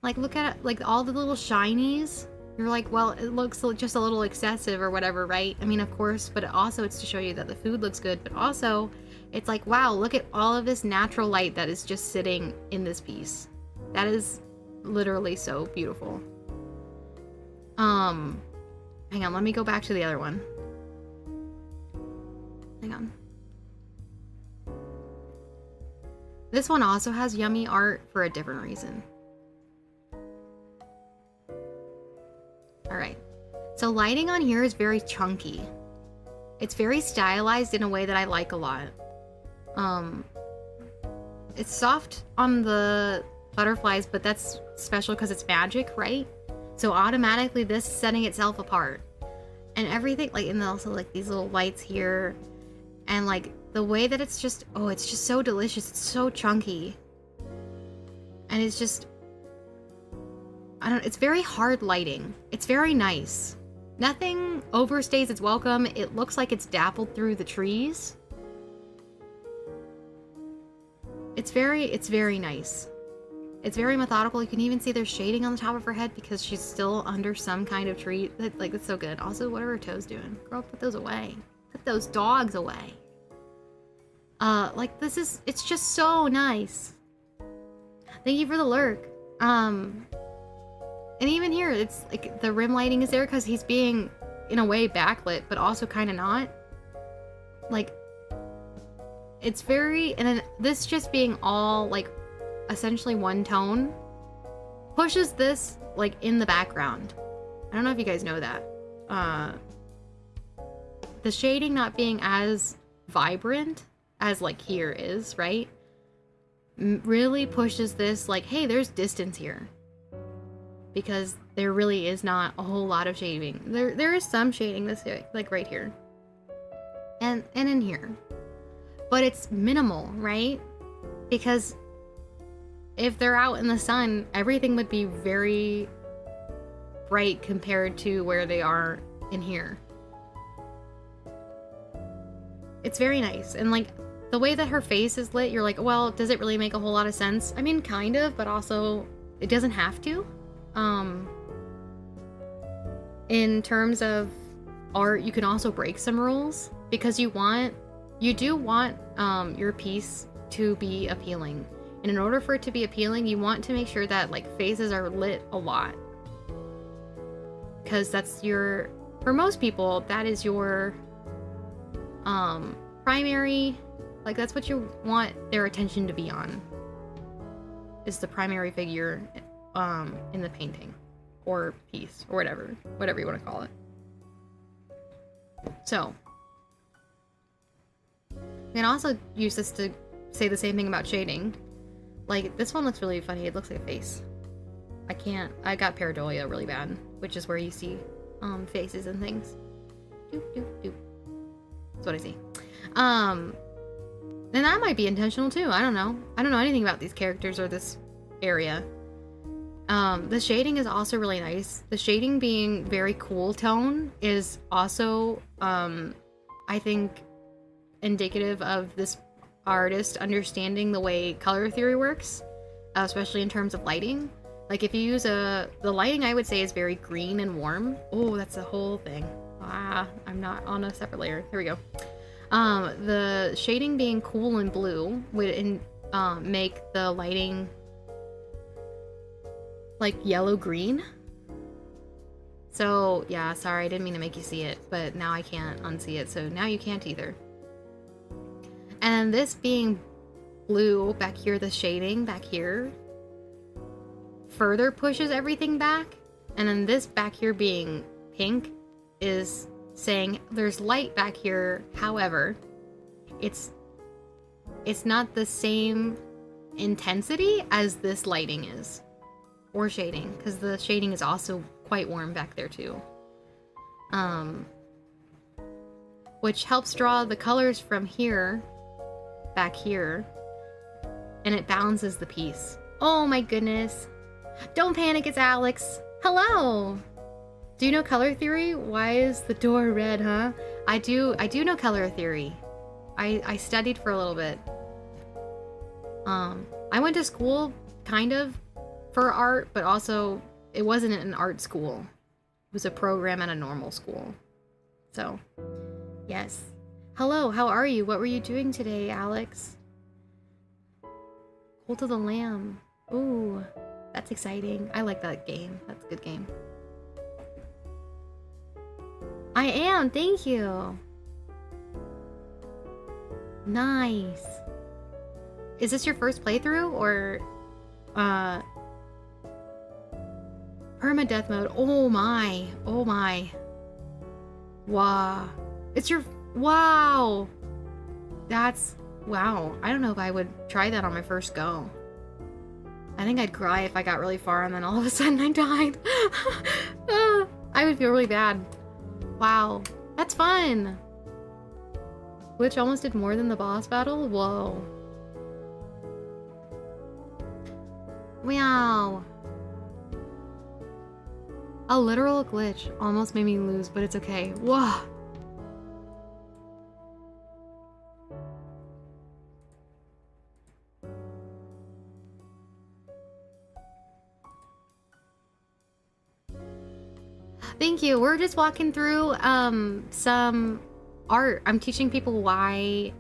Like, look at it, like all the little shinies. You're like, well, it looks just a little excessive or whatever, right? I mean, of course, but also it's to show you that the food looks good, but also it's like, wow, look at all of this natural light that is just sitting in this piece. That is literally so beautiful. Hang on, let me go back to the other one. Hang on. This one also has yummy art for a different reason. Alright, so lighting on here is very chunky. It's very stylized in a way that I like a lot. It's soft on the butterflies, but that's special because it's magic, right? So automatically this is setting itself apart. And everything, like, and also like these little lights here, and like the way that it's just, oh, it's just so delicious. It's so chunky. And it's just, it's very hard lighting. It's very nice. Nothing overstays its welcome. It looks like it's dappled through the trees. It's very nice. It's very methodical. You can even see there's shading on the top of her head because she's still under some kind of tree. Like, it's so good. Also, what are her toes doing? Girl, put those away. Put those dogs away. Like, it's just so nice. Thank you for the lurk. And even here, it's like the rim lighting is there because he's being, in a way, backlit, but also kind of not. Like, it's very, and then this just being all, like, essentially one tone pushes this, like, in the background. I don't know if you guys know that. The shading not being as vibrant as, like, here is, right? Really pushes this, like, hey, there's distance here. Because there really is not a whole lot of shading. There is some shading this way, like right here. And in here. But it's minimal, right? Because if they're out in the sun, everything would be very bright compared to where they are in here. It's very nice. And like the way that her face is lit, you're like, well, does it really make a whole lot of sense? I mean, kind of, but also it doesn't have to. In terms of art, you can also break some rules because you do want your piece to be appealing. And in order for it to be appealing, you want to make sure that like faces are lit a lot. Because that's for most people, that is your primary, like that's what you want their attention to be on. Is the primary figure in the painting or piece or whatever you want to call it. So you can also use this to say the same thing about shading. Like this one looks really funny. It looks like a face. I got pareidolia really bad, which is where you see faces and things. Doop, doop, doop. That's what I see. And that might be intentional too. I don't know. I don't know anything about these characters or this area. The shading is also really nice. The shading being very cool tone is also, I think, indicative of this artist understanding the way color theory works, especially in terms of lighting. Like if you use the lighting, I would say is very green and warm. Oh, that's the whole thing. I'm not on a separate layer. Here we go. The shading being cool and blue would make the lighting like yellow-green. So yeah, sorry, I didn't mean to make you see it, but now I can't unsee it, so now you can't either. And this being blue back here, the shading back here further pushes everything back. And then this back here being pink is saying there's light back here. However, it's not the same intensity as this lighting is, or shading, because the shading is also quite warm back there too. Which helps draw the colors from here back here, and it balances the piece. Oh my goodness. Don't panic, it's Alex. Hello! Do you know color theory? Why is the door red, huh? I do know color theory. I studied for a little bit. I went to school, kind of, for art, but also, it wasn't an art school. It was a program at a normal school. So, yes. Hello, how are you? What were you doing today, Alex? Cult of the Lamb. Ooh, that's exciting. I like that game. That's a good game. I am, thank you. Nice. Is this your first playthrough or permadeath mode? Oh my. Oh my. Wow. It's your wow. That's wow. I don't know if I would try that on my first go. I think I'd cry if I got really far and then all of a sudden I died. I would feel really bad. Wow, that's fun. Which almost did more than the boss battle? Whoa. Wow. A literal glitch almost made me lose, but it's okay. Whoa. Thank you. We're just walking through some art. I'm teaching people why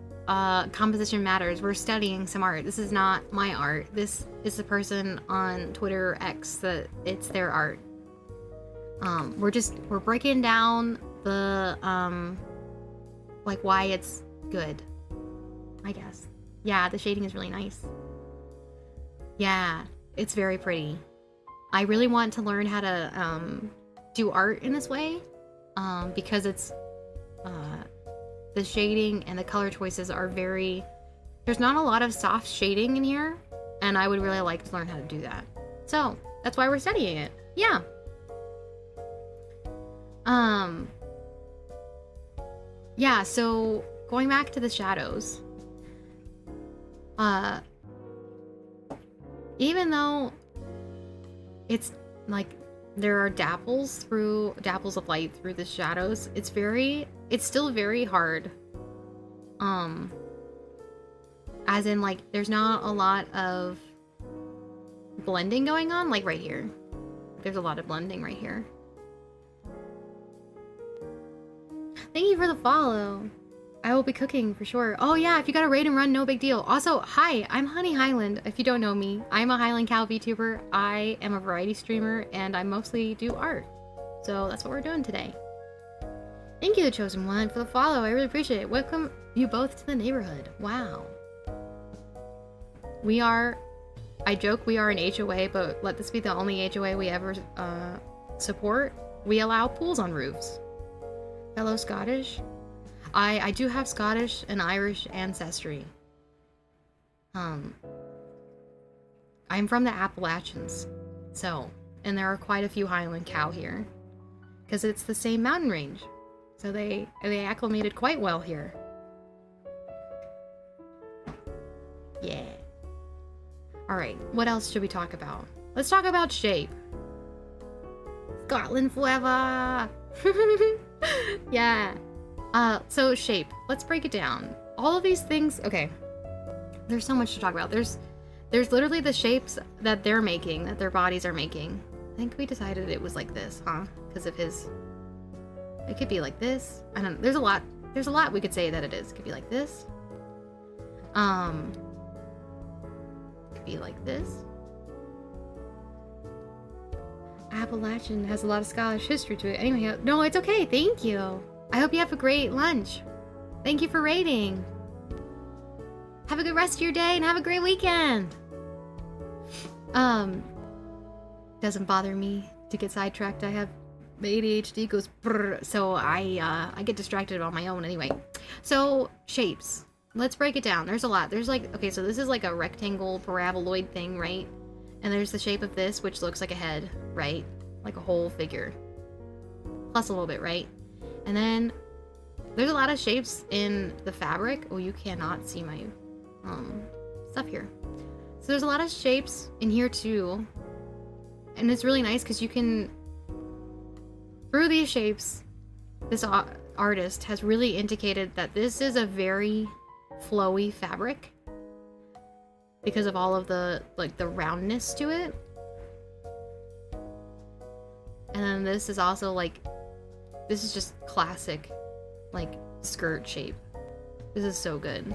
composition matters. We're studying some art. This is not my art. This is the person on Twitter X that it's their art. We're breaking down the like why it's good, I guess. Yeah, the shading is really nice. Yeah, it's very pretty. I really want to learn how to do art in this way, because it's the shading and the color choices are very... There's not a lot of soft shading in here, and I would really like to learn how to do that. So, that's why we're studying it. Yeah. Yeah, so going back to the shadows, even though it's like there are dapples of light through the shadows, it's still very hard. As in, like, there's not a lot of blending going on, like right here. There's a lot of blending right here. Thank you for the follow. I will be cooking for sure. Oh yeah, if you got a raid and run, no big deal. Also, hi, I'm Honey Highland. If you don't know me, I'm a Highland Cow VTuber. I am a variety streamer, and I mostly do art. So that's what we're doing today. Thank you, The Chosen One, for the follow. I really appreciate it. Welcome you both to the neighborhood. Wow. I joke we are an HOA, but let this be the only HOA we ever support. We allow pools on roofs. Fellow Scottish? I do have Scottish and Irish ancestry. I'm from the Appalachians, and there are quite a few Highland cow here, because it's the same mountain range, so they acclimated quite well here. Yeah. All right, what else should we talk about? Let's talk about shape. Scotland forever. Yeah. So shape. Let's break it down. All of these things. Okay. There's so much to talk about. There's literally the shapes that they're making, that their bodies are making. I think we decided it was like this, huh? Because of his. It could be like this. I don't know. There's a lot. There's a lot we could say that it is. It could be like this. It could be like this. Appalachian has a lot of Scottish history to it. Anyway, no, it's okay. Thank you. I hope you have a great lunch. Thank you for raiding. Have a good rest of your day and have a great weekend. Doesn't bother me to get sidetracked. I have the ADHD goes brrr, so I get distracted on my own anyway. So shapes. Let's break it down. There's a lot. There's like, okay, so this is like a rectangle paraboloid thing, right? And there's the shape of this, which looks like a head, right? Like a whole figure. Plus a little bit, right? And then there's a lot of shapes in the fabric. Oh, you cannot see my stuff here. So there's a lot of shapes in here too. And it's really nice because you can, through these shapes, this artist has really indicated that this is a very flowy fabric because of all of the, like, the roundness to it. And then this is also like, this is just classic, like, skirt shape. This is so good.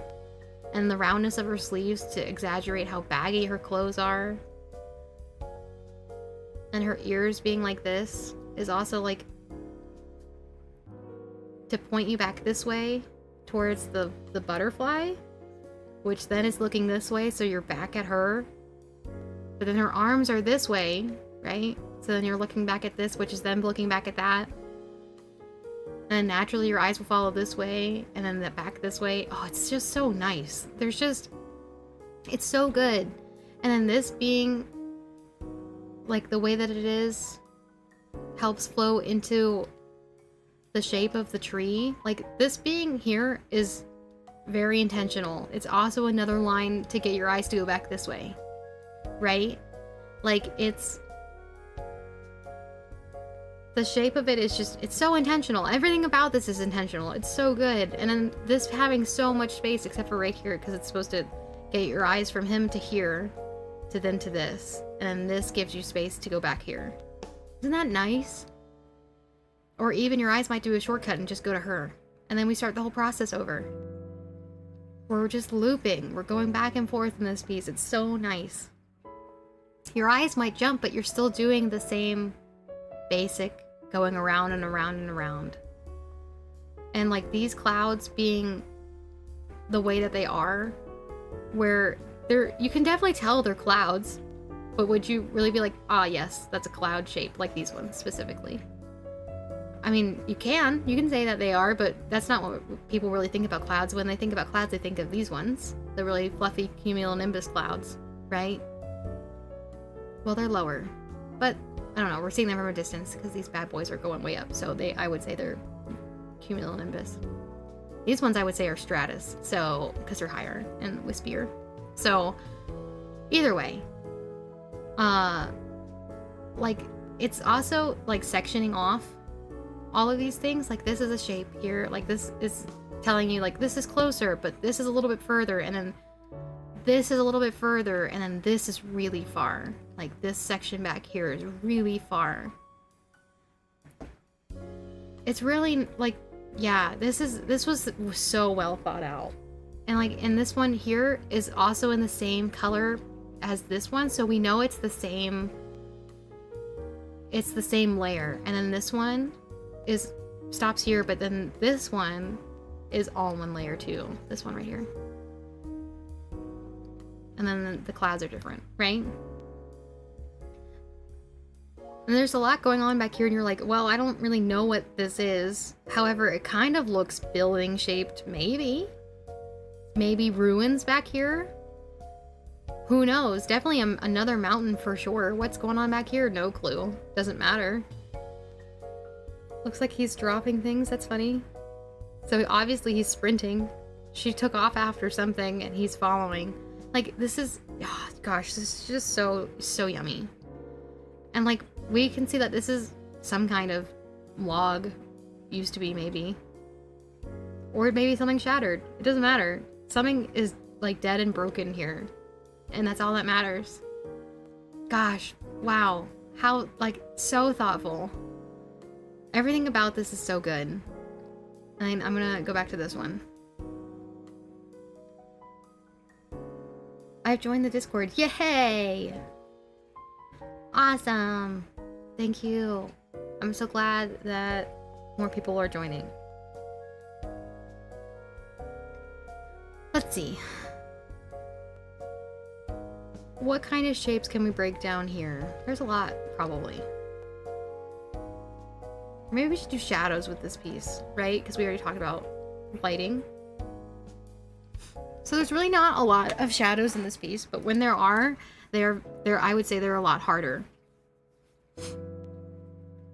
And the roundness of her sleeves to exaggerate how baggy her clothes are. And her ears being like this is also like to point you back this way towards the butterfly, which then is looking this way, so you're back at her. But then her arms are this way, right? So then you're looking back at this, which is then looking back at that. And naturally your eyes will follow this way, and then the back this way. Oh, it's just so nice. There's just, it's so good. And then this being like the way that it is helps flow into the shape of the tree. Like, this being here is very intentional. It's also another line to get your eyes to go back this way, right? Like, it's, the shape of it is just, it's so intentional. Everything about this is intentional. It's so good. And then this having so much space except for right here, because it's supposed to get your eyes from him to here to then to this, and then this gives you space to go back here. Isn't that nice? Or even your eyes might do a shortcut and just go to her, and then we start the whole process over. We're just looping. We're going back and forth in this piece. It's so nice. Your eyes might jump, but you're still doing the same basic going around and around and around. And like these clouds being the way that they are, where you can definitely tell they're clouds, but would you really be like, ah, yes, that's a cloud shape, like these ones specifically? I mean, you can say that they are, but that's not what people really think about clouds. When they think about clouds, they think of these ones, the really fluffy cumulonimbus clouds, right? Well, they're lower, but I don't know, we're seeing them from a distance because these bad boys are going way up, so I would say they're cumulonimbus. These ones I would say are stratus, so because they're higher and wispier. So either way, like it's also like sectioning off all of these things. Like this is a shape here, like this is telling you like this is closer, but this is a little bit further, and then this is a little bit further, and then this is really far. Like this section back here is really far. It's really like, yeah, this was so well thought out. And like, and this one here is also in the same color as this one, so we know it's the same layer. And then this one stops here, but then this one is all one layer too. This one right here. And then the clouds are different, right? And there's a lot going on back here, and you're like, well, I don't really know what this is. However, it kind of looks building shaped, maybe. Maybe ruins back here? Who knows? Definitely another mountain for sure. What's going on back here? No clue. Doesn't matter. Looks like he's dropping things. That's funny. So obviously he's sprinting. She took off after something and he's following. Like, this is, oh, gosh, this is just so yummy. And like, we can see that this is some kind of log. Used to be, maybe. Or maybe something shattered. It doesn't matter. Something is like dead and broken here. And that's all that matters. Gosh, wow. How, like, so thoughtful. Everything about this is so good. And I'm gonna go back to this one. I've joined the Discord. Yay! Awesome. Thank you. I'm so glad that more people are joining. Let's see. What kind of shapes can we break down here? There's a lot, probably. Maybe we should do shadows with this piece, right? Because we already talked about lighting. So there's really not a lot of shadows in this piece, but when there are, I would say they're a lot harder.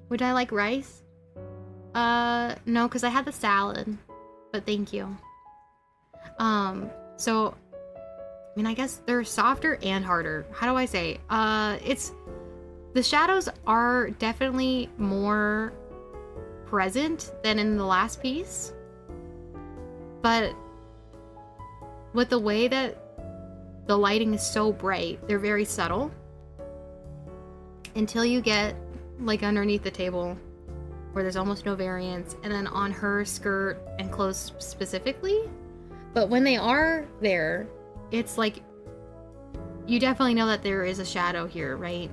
Would I like rice? No, because I had the salad, but thank you. So, I mean, I guess they're softer and harder. How do I say? The shadows are definitely more present than in the last piece, but with the way that the lighting is so bright, they're very subtle until you get like underneath the table where there's almost no variance, and then on her skirt and clothes specifically. But when they are there, it's like you definitely know that there is a shadow here, right?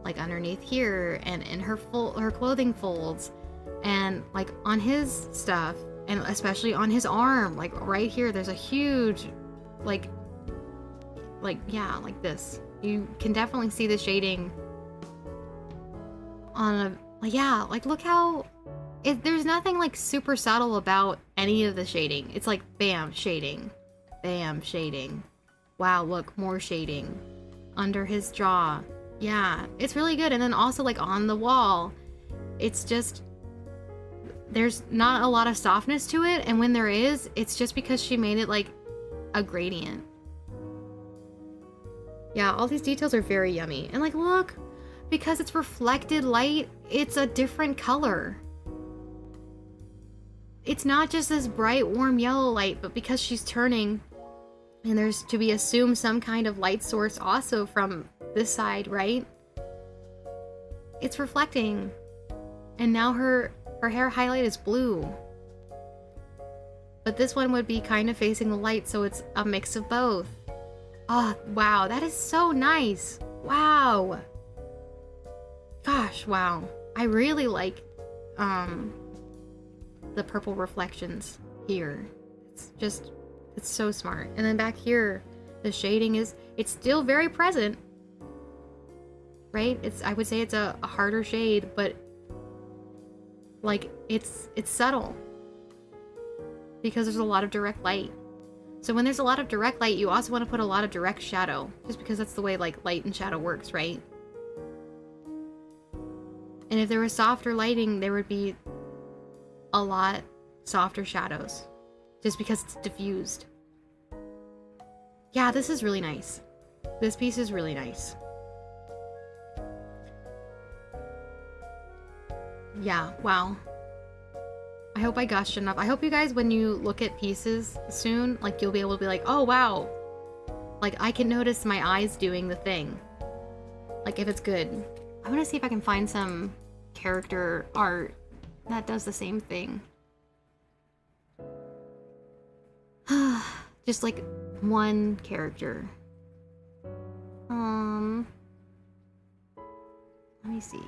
Like underneath here, and in her clothing folds, and like on his stuff, and especially on his arm, like right here, there's a huge, like yeah, like this. You can definitely see the shading on a, yeah, like look how, there's nothing like super subtle about any of the shading. It's like bam, shading, bam, shading. Wow, look, more shading under his jaw. Yeah, it's really good. And then also like on the wall, it's just, there's not a lot of softness to it, and when there is, it's just because she made it like a gradient. Yeah, all these details are very yummy. And like, look, because it's reflected light, it's a different color. It's not just this bright, warm yellow light, but because she's turning, and there's to be assumed some kind of light source also from this side, right? It's reflecting. And now her hair highlight is blue. but this one would be kind of facing the light, so it's a mix of both. Oh, wow, that is so nice. Wow. Gosh, wow. I really like the purple reflections here. It's so smart. And then back here, the shading it's still very present, right? I would say it's a harder shade, but like it's subtle because there's a lot of direct light. So when there's a lot of direct light, you also want to put a lot of direct shadow, just because that's the way like light and shadow works, right? And if there was softer lighting, there would be a lot softer shadows, just because it's diffused. Yeah, this is really nice. This piece is really nice. Yeah, wow. I hope I gushed enough. I hope you guys, when you look at pieces soon, like you'll be able to be like, oh wow. Like I can notice my eyes doing the thing. Like if it's good. I want to see if I can find some character art that does the same thing. Just like one character. Let me see.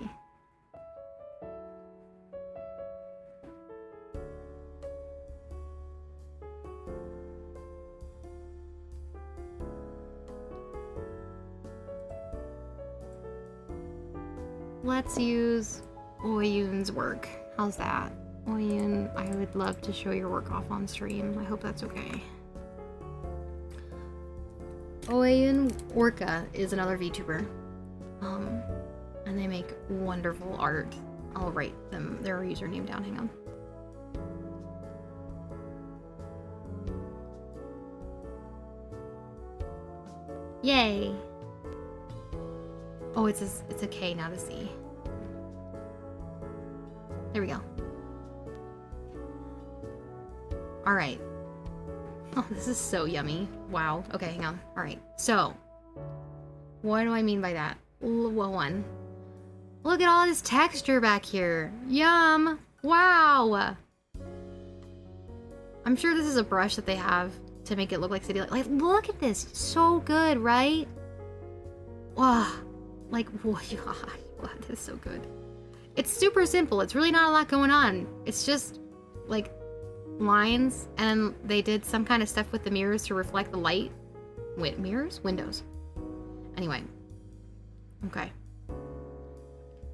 Let's use Oyun's work. How's that? Oyun, I would love to show your work off on stream. I hope that's okay. Oyun Orca is another VTuber. And they make wonderful art. I'll write them their username down, hang on. Yay! Oh, it's a K, not a C. There we go. All right. Oh, this is so yummy. Wow. Okay, hang on. All right. So, what do I mean by that? Well, one. Look at all this texture back here. Yum. Wow. I'm sure this is a brush that they have to make it look like city light. Like, look at this. So good, right? Wow. Like, wow, this is so good. It's super simple. It's really not a lot going on. It's just, like, lines, and they did some kind of stuff with the mirrors to reflect the light. Wait, mirrors? Windows. Anyway. Okay.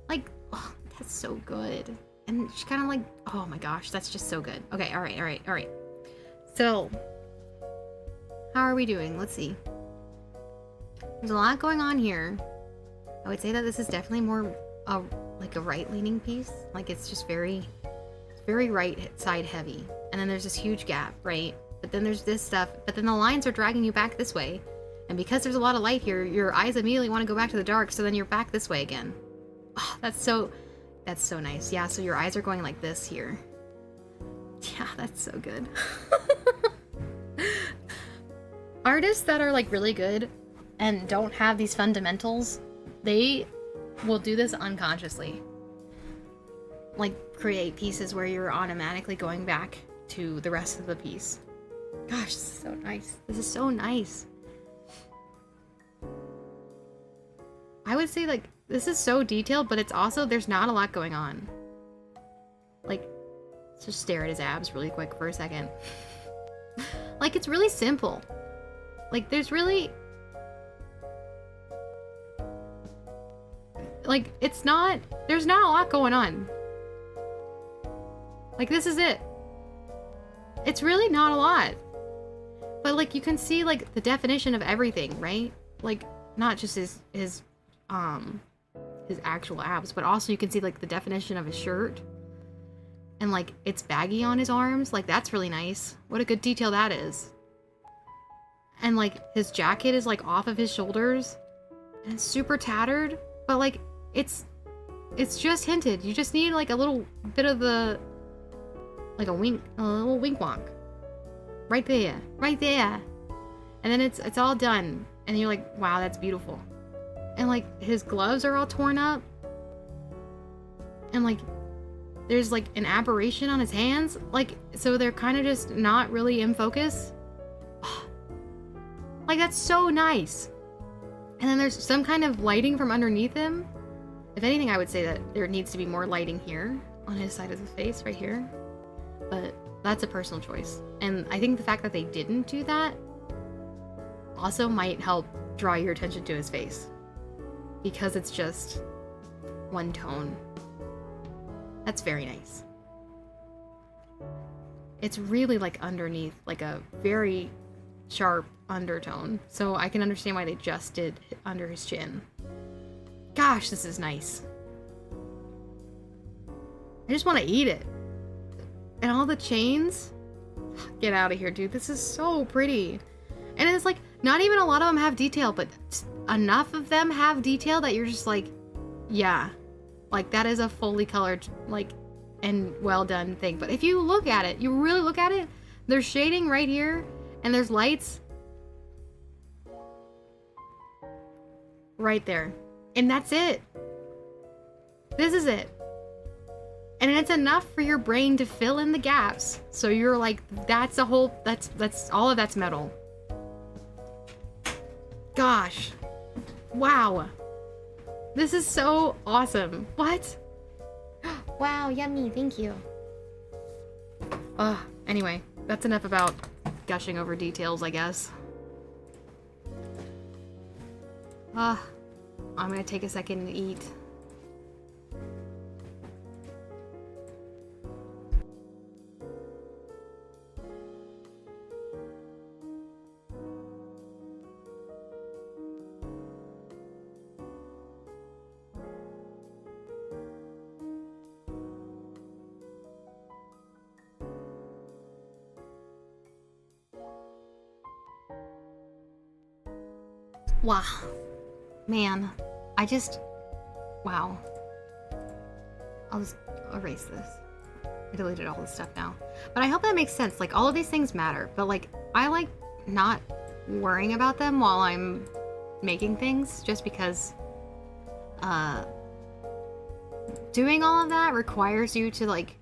Like, oh, that's so good. And she kind of like, oh my gosh, that's just so good. Okay, all right. So, how are we doing? Let's see. There's a lot going on here. I would say that this is definitely more like a right-leaning piece. Like it's just very right side heavy. And then there's this huge gap, right? But then there's this stuff, but then the lines are dragging you back this way. And because there's a lot of light here, your eyes immediately want to go back to the dark, so then you're back this way again. Oh, that's so nice. Yeah, so your eyes are going like this here. Yeah, that's so good. Artists that are like really good and don't have these fundamentals, they will do this unconsciously. Like create pieces where you're automatically going back to the rest of the piece. Gosh, this is so nice. This is so nice. I would say like this is so detailed, but it's also, there's not a lot going on. Like, let's just stare at his abs really quick for a second. Like, it's really simple. Like, there's really... Like, it's not... There's not a lot going on. Like, this is it. It's really not a lot. But, like, you can see, like, the definition of everything, right? Like, not just his actual abs, but also you can see, like, the definition of his shirt. And, like, it's baggy on his arms. Like, that's really nice. What a good detail that is. And, like, his jacket is, like, off of his shoulders. And it's super tattered. But, like, it's just hinted. You just need, like, a little bit of the... Like, a little wink wonk. Right there. Right there. And then it's all done. And you're like, wow, that's beautiful. And, like, his gloves are all torn up. And, like, there's like an aberration on his hands. Like, so they're kind of just not really in focus. Like, that's so nice. And then there's some kind of lighting from underneath him. If anything, I would say that there needs to be more lighting here on his side of the face right here. But that's a personal choice. And I think the fact that they didn't do that also might help draw your attention to his face. Because it's just one tone. That's very nice. It's really like underneath, like a very sharp undertone. So I can understand why they just did under his chin. Gosh, this is nice. I just want to eat it. And all the chains. Get out of here, dude. This is so pretty. And it's like, not even a lot of them have detail, but enough of them have detail that you're just like, yeah. Like, that is a fully colored, like, and well done thing. But if you look at it, you really look at it, there's shading right here, and there's lights right there. And that's it. This is it. And it's enough for your brain to fill in the gaps. So you're like, that's a whole, that's all of that's metal. Gosh. Wow. This is so awesome. What? Wow, yummy, thank you. Anyway, that's enough about gushing over details, I guess. I'm gonna take a second to eat. Wow. Man, wow. I'll just erase this. I deleted all this stuff now. But I hope that makes sense. Like, all of these things matter, but like, I like not worrying about them while I'm making things, just because doing all of that requires you to like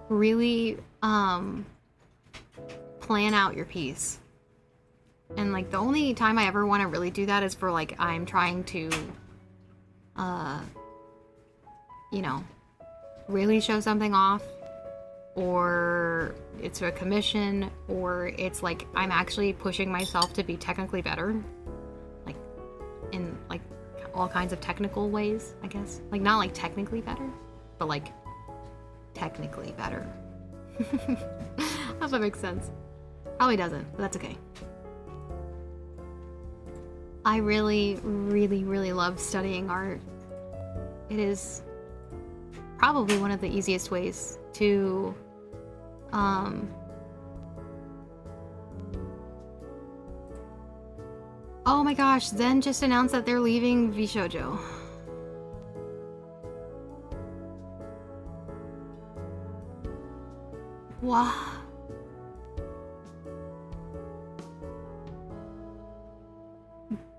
really plan out your piece. And like, the only time I ever want to really do that is for like, I'm trying to you know, really show something off, or it's a commission, or it's like I'm actually pushing myself to be technically better, like in like all kinds of technical ways, I guess. Like, not like technically better, but like technically better. I hope that makes sense. Probably doesn't, but that's okay. I really, really, really love studying art. It is probably one of the easiest ways to oh my gosh, Zen just announced that they're leaving VShojo. Wow.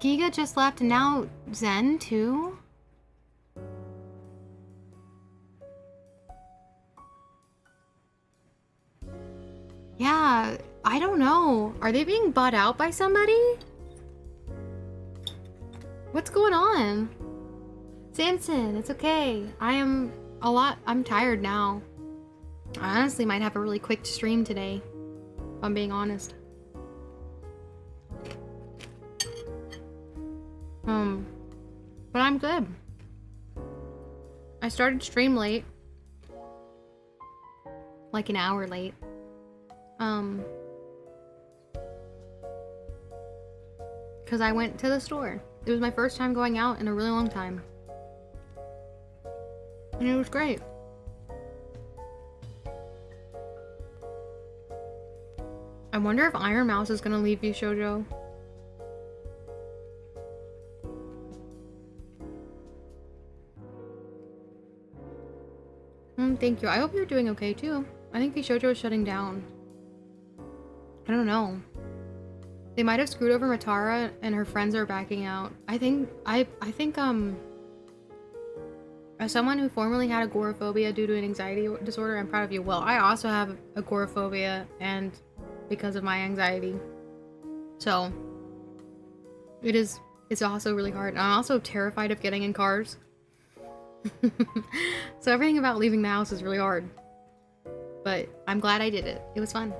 Giga just left, and now Zen too? Yeah, I don't know. Are they being bought out by somebody? What's going on? Samson, it's okay. I'm tired now. I honestly might have a really quick stream today, if I'm being honest. But I'm good. I started stream late. Like an hour late. Because I went to the store. It was my first time going out in a really long time. And it was great. I wonder if Iron Mouse is gonna leave VShojo. Thank you. I hope you're doing okay too. I think VShojo is shutting down. I don't know. They might have screwed over Matara and her friends are backing out. I think As someone who formerly had agoraphobia due to an anxiety disorder, I'm proud of you. Well, I also have agoraphobia and because of my anxiety. So it's also really hard. I'm also terrified of getting in cars. So everything about leaving the house is really hard. But I'm glad I did it. It was fun.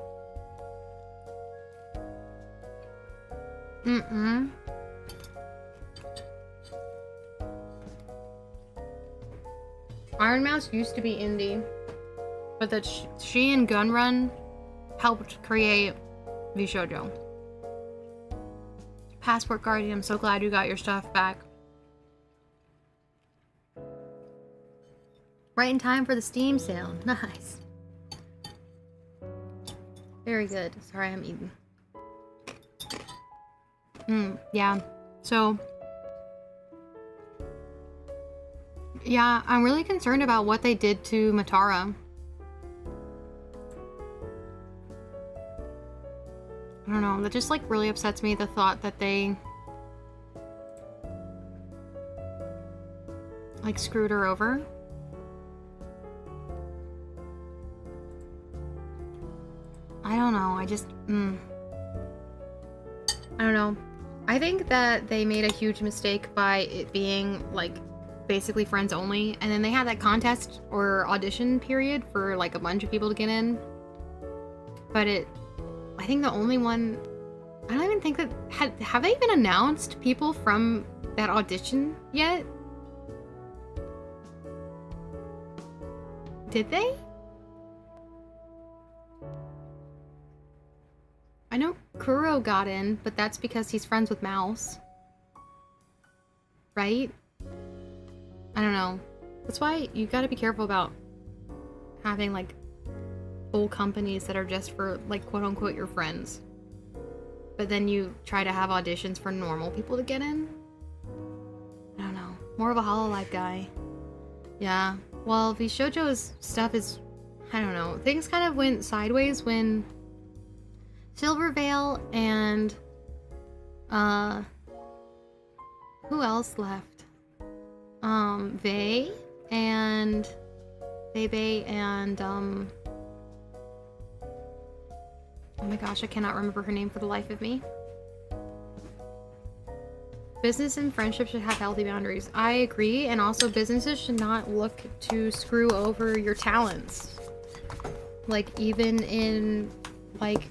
Iron Mouse used to be indie, but that she and Gunrun helped create vShoujo. Passport Guardian, I'm so glad you got your stuff back. Right in time for the Steam sale. Nice. Very good. Sorry, I'm eating. Yeah. So, yeah, I'm really concerned about what they did to Matara. I don't know, that just like really upsets me, the thought that they like screwed her over. I don't know, I just, I don't know. I think that they made a huge mistake by it being like basically friends only, and then they had that contest or audition period for like a bunch of people to get in. But I think the only one, I don't even think that, have they even announced people from that audition yet? Did they? I know Kuro got in, but that's because he's friends with Mouse. Right? I don't know. That's why you gotta be careful about having like full companies that are just for like quote unquote your friends. But then you try to have auditions for normal people to get in? I don't know. More of a Hololive guy. Yeah. Well, vShoujo's stuff is, I don't know. Things kind of went sideways when Silvervale and who else left? Vei and Bebe and oh my gosh, I cannot remember her name for the life of me. Business and friendship should have healthy boundaries. I agree, and also businesses should not look to screw over your talents. Like even in like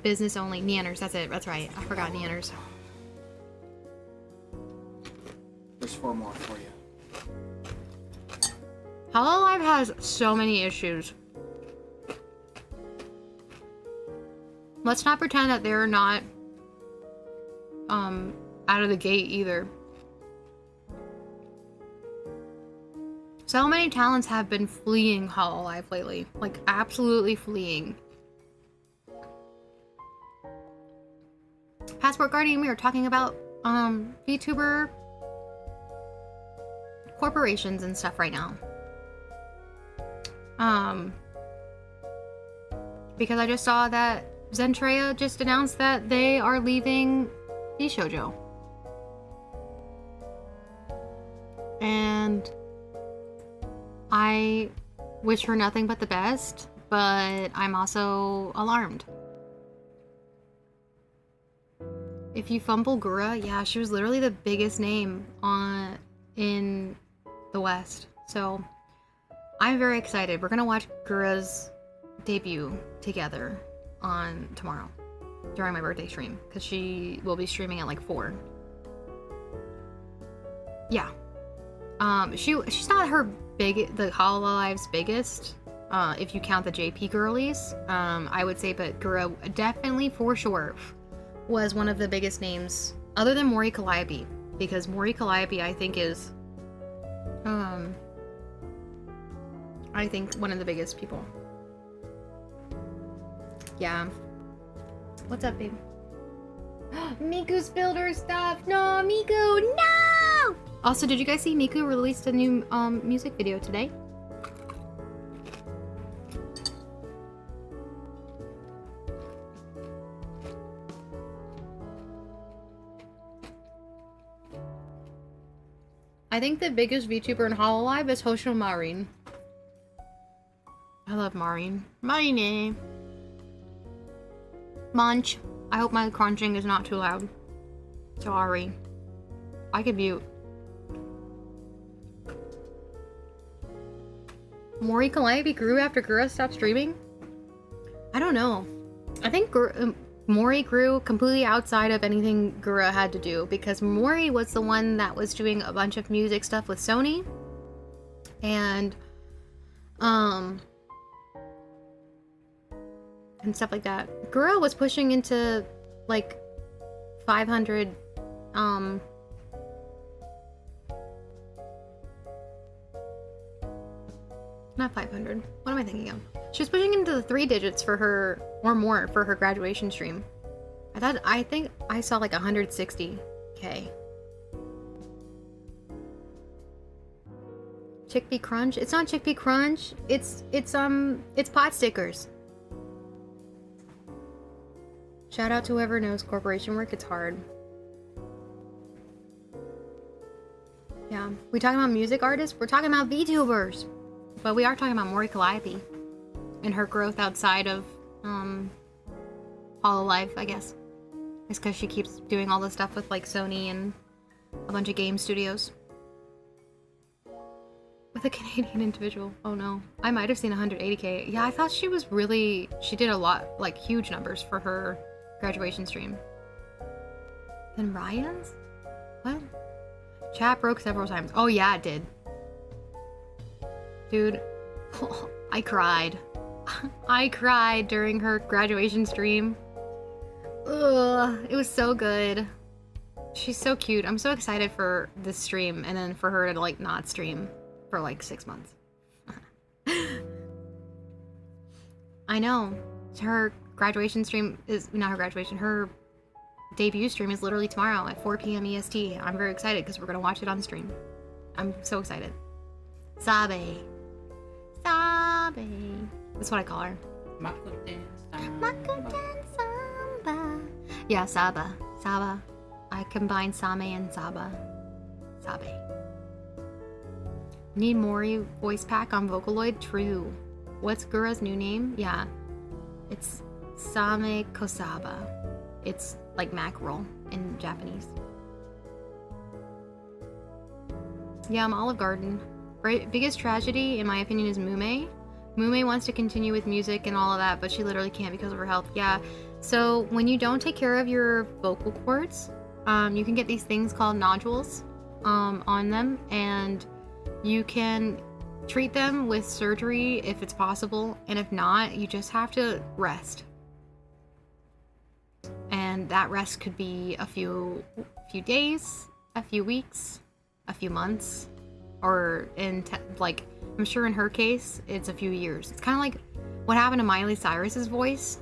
business only. Neanners, that's it. That's right. I forgot Neanners. There's 4 more for you. Hololive has so many issues. Let's not pretend that they're not out of the gate either. So many talents have been fleeing Hololive lately. Like absolutely fleeing. Passport Guardian, we are talking about VTuber corporations and stuff right now. Because I just saw that Zentrea just announced that they are leaving vShoujo. And I wish her nothing but the best, but I'm also alarmed. If you fumble Gura, yeah, she was literally the biggest name in the West. So I'm very excited. We're gonna watch Gura's debut together on tomorrow during my birthday stream, because she will be streaming at like 4. Yeah. She's not her the Hololive's biggest, if you count the JP girlies. I would say, but Gura definitely for sure was one of the biggest names, other than Mori Calliope, because Mori Calliope I think is I think one of the biggest people. Yeah. What's up, babe? Miku spilled her stuff. No, Miku, no! Also, did you guys see Miku released a new music video today? I think the biggest VTuber in Hololive is Hosho Marin. I love Marin. Marine. Munch. I hope my crunching is not too loud. Sorry. I could mute. Mori Calliope grew after Gura stopped streaming? I don't know. I think Mori grew completely outside of anything Gura had to do, because Mori was the one that was doing a bunch of music stuff with Sony. And stuff like that. Gura was pushing into like 500 not 500. What am I thinking of? She was pushing into the 3 digits for her, or more, for her graduation stream. I think I saw like 160K. Chickpea Crunch? It's not Chickpea Crunch. It's pot stickers. Shout out to whoever knows corporation work. It's hard. Yeah. We talking about music artists? We're talking about VTubers. But we are talking about Mori Calliope and her growth outside of Hololive, I guess. It's because she keeps doing all this stuff with like Sony and a bunch of game studios. With a Canadian individual. Oh no. I might have seen 180K. Yeah, I thought she did a lot, like huge numbers for her graduation stream. Then Ryan's? What? Chat broke several times. Oh yeah, it did. Dude, I cried. I cried during her graduation stream. Ugh, it was so good. She's so cute. I'm so excited for this stream, and then for her to like not stream for like 6 months. I know. Her graduation stream is not her graduation. Her debut stream is literally tomorrow at 4 p.m. EST. I'm very excited because we're gonna watch it on stream. I'm so excited. Sabe. Sabe. That's what I call her. Makuten Samba. Makuten Samba. Yeah, Saba. Saba. I combine Same and Saba. Sabe. Need Mori voice pack on Vocaloid? True. What's Gura's new name? Yeah. It's Same Kosaba. It's like mackerel in Japanese. Yeah, I'm Olive Garden. Biggest tragedy, in my opinion, is Mume. Mume wants to continue with music and all of that, but she literally can't because of her health. Yeah, so when you don't take care of your vocal cords, you can get these things called nodules on them, and you can treat them with surgery if it's possible, and if not, you just have to rest. And that rest could be a few days, a few weeks, a few months, or like, I'm sure in her case, it's a few years. It's kind of like what happened to Miley Cyrus's voice.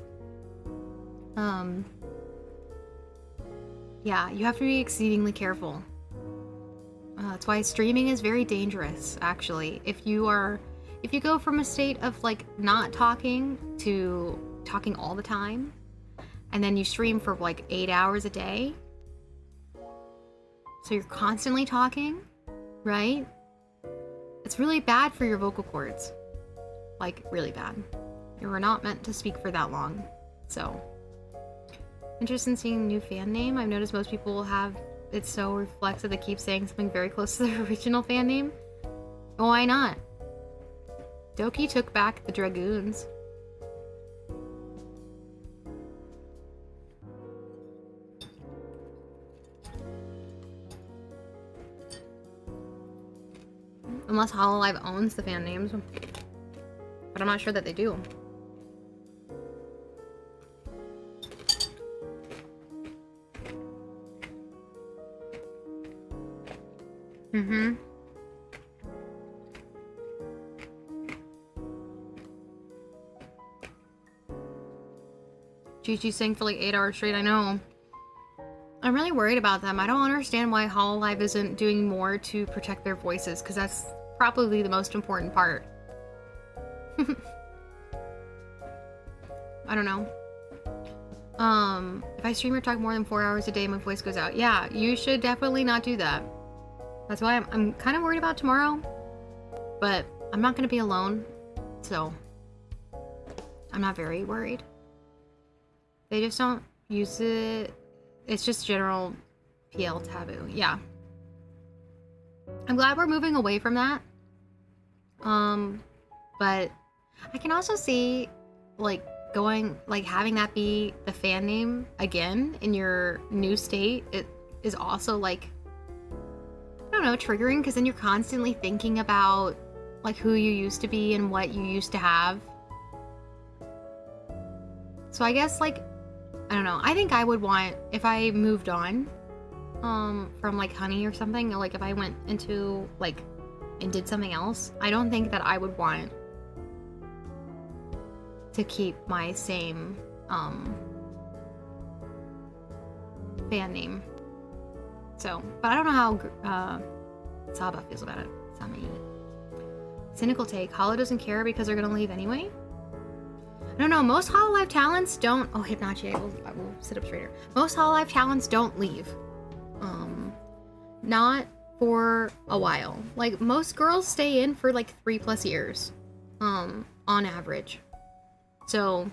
Yeah, you have to be exceedingly careful. That's why streaming is very dangerous, actually. If you go from a state of like not talking to talking all the time, and then you stream for like 8 hours a day, so you're constantly talking, right? It's really bad for your vocal cords. Like, really bad. You were not meant to speak for that long. So, interested in seeing new fan name. I've noticed most people have it so reflexive they keep saying something very close to their original fan name. Why not? Doki took back the Dragoons. Unless Hololive owns the fan names. But I'm not sure that they do. Mm-hmm. Gigi sang for like 8 hours straight, I know. I'm really worried about them. I don't understand why Hololive isn't doing more to protect their voices, because that's probably the most important part. I don't know. If I stream or talk more than 4 hours a day, my voice goes out. Yeah, you should definitely not do that. That's why I'm kind of worried about tomorrow, but I'm not going to be alone, so I'm not very worried. They just don't use it. It's just general PL taboo. Yeah. I'm glad we're moving away from that. But I can also see like having that be the fan name again in your new state. It is also like, I don't know, triggering, because then you're constantly thinking about like who you used to be and what you used to have. So I guess like, I don't know. I think I would want, if I moved on from like Honey or something, like if I went into like and did something else, I don't think that I would want to keep my same fan name. So, but I don't know how Saba feels about it. Sami. Cynical take. Hollow doesn't care because they're gonna leave anyway. I don't know. Most Hololive talents don't. Oh, Hypnachi, I will sit up straighter. Most Hololive talents don't leave. Not for a while. Like most girls stay in for like 3+ years, on average. So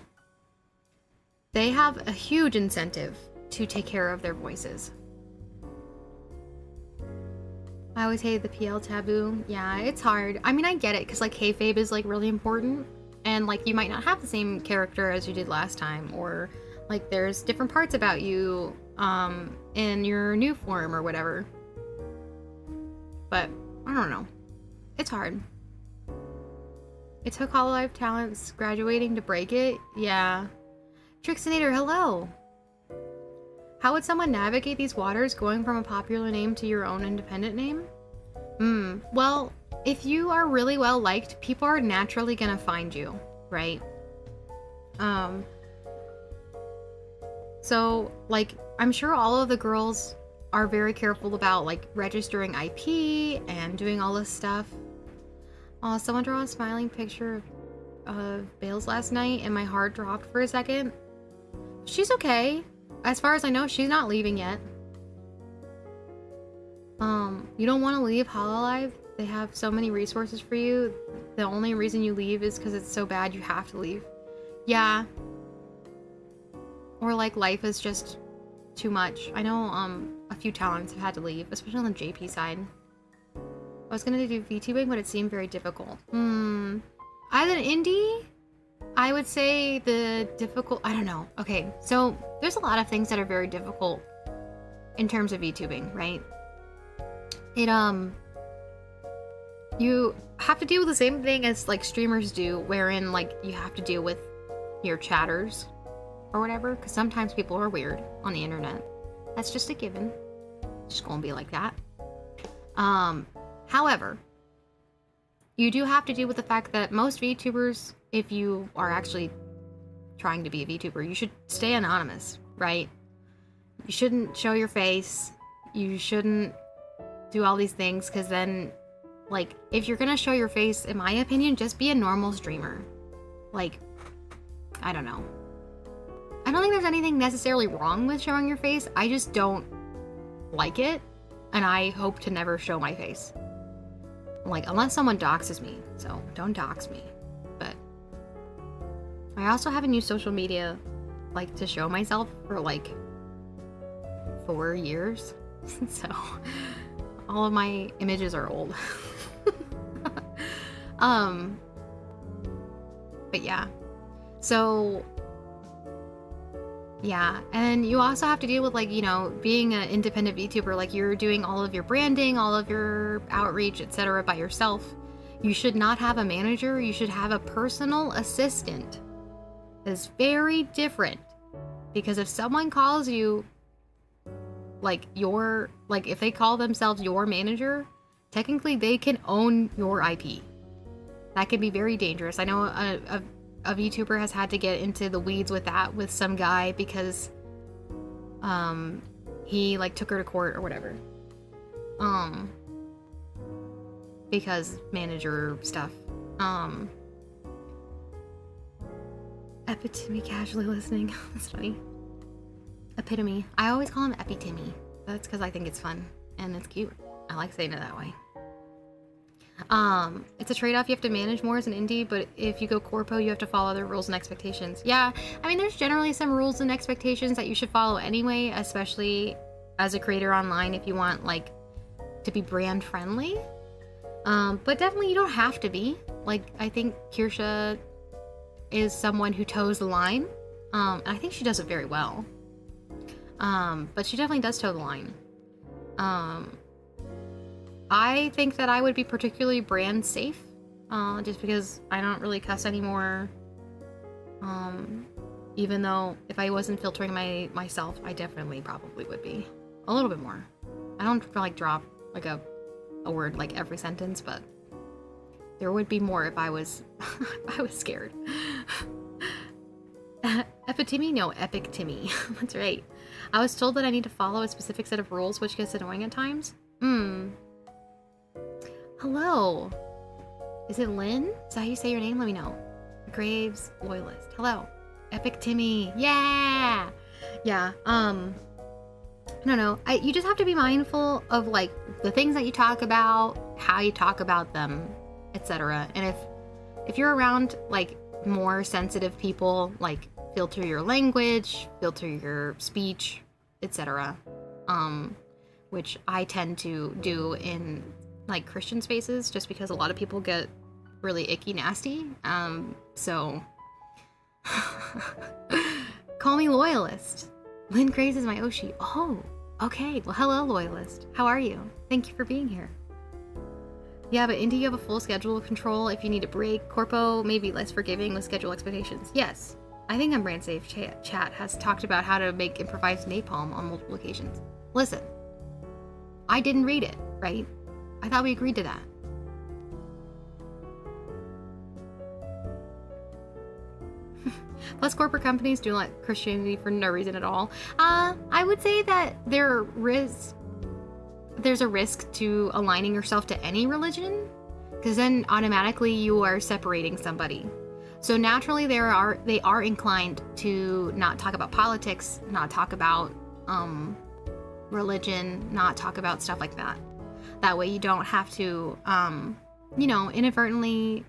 they have a huge incentive to take care of their voices. I always hated the PL taboo. Yeah, it's hard. I mean, I get it, because like kayfabe is like really important, and like you might not have the same character as you did last time, or like there's different parts about you in your new form or whatever. But I don't know. It's hard. It took Hololive talents graduating to break it. Yeah. Trixinator, hello. How would someone navigate these waters going from a popular name to your own independent name? Well, if you are really well liked, people are naturally gonna find you, right? So, like, I'm sure all of the girls are very careful about, like, registering IP and doing all this stuff. Oh, someone draw a smiling picture of Bales last night, and my heart dropped for a second. She's okay. As far as I know, she's not leaving yet. You don't want to leave Hololive. They have so many resources for you. The only reason you leave is because it's so bad you have to leave. Yeah. Or like life is just too much. I know a few talents have had to leave, especially on the JP side. I was gonna do VTubing, but it seemed very difficult. As an indie, I would say the difficult, I don't know. Okay, so there's a lot of things that are very difficult in terms of VTubing, right? You have to deal with the same thing as like streamers do, wherein like you have to deal with your chatters or whatever, because sometimes people are weird on the internet. That's just a given. It's just gonna be like that. However, you do have to deal with the fact that most VTubers, if you are actually trying to be a VTuber, you should stay anonymous, right? You shouldn't show your face. You shouldn't do all these things, because then, like, if you're gonna show your face, in my opinion, just be a normal streamer. Like, I don't know. I don't think there's anything necessarily wrong with showing your face. I just don't like it, and I hope to never show my face. Like, unless someone doxes me, so don't dox me. But I also haven't used social media, like, to show myself for, like, 4 years. So, all of my images are old. But yeah. So, yeah, and you also have to deal with, like, you know, being an independent VTuber, like, you're doing all of your branding, all of your outreach, etc. by yourself. You should not have a manager. You should have a personal assistant. It's very different, because if someone calls you, like, if they call themselves your manager, technically they can own your IP. That can be very dangerous. I know a VTuber has had to get into the weeds with that with some guy because he like took her to court or whatever. Because manager stuff. Epitome casually listening. That's funny. Epitome. I always call him Epitome. That's because I think it's fun and it's cute. I like saying it that way. It's a trade-off. You have to manage more as an indie, but if you go corpo, you have to follow their rules and expectations. Yeah, I mean, there's generally some rules and expectations that you should follow anyway, especially as a creator online if you want, like, to be brand friendly. But definitely you don't have to be. Like, I think Kirsha is someone who toes the line. And I think she does it very well. But she definitely does toe the line. I think that I would be particularly brand safe, just because I don't really cuss anymore. Even though if I wasn't filtering myself, I definitely probably would be a little bit more. I don't like drop like a word like every sentence, but there would be more if I was I was scared. Epitimi? No, Epic Timmy. That's right. I was told that I need to follow a specific set of rules, which gets annoying at times. Hello. Is it Lynn? Is that how you say your name? Let me know. Graves Loyalist. Hello. Epic Timmy. Yeah. Yeah. I don't know. You just have to be mindful of like the things that you talk about, how you talk about them, etc. And if you're around like more sensitive people, like filter your language, filter your speech, etc. Which I tend to do in like Christian spaces, just because a lot of people get really icky nasty. So call me Loyalist. Lynn Graves is my Oshi. Oh, okay. Well, hello, Loyalist. How are you? Thank you for being here. Yeah, but indie, you have a full schedule control if you need a break. Corpo, maybe less forgiving with schedule expectations. Yes. I think I'm brand safe. Chat has talked about how to make improvised napalm on multiple occasions. Listen, I didn't read it, right? I thought we agreed to that. Plus, corporate companies do not like Christianity for no reason at all. I would say that there's a risk to aligning yourself to any religion, because then automatically you are separating somebody. So naturally, they are inclined to not talk about politics, not talk about religion, not talk about stuff like that. That way, you don't have to, inadvertently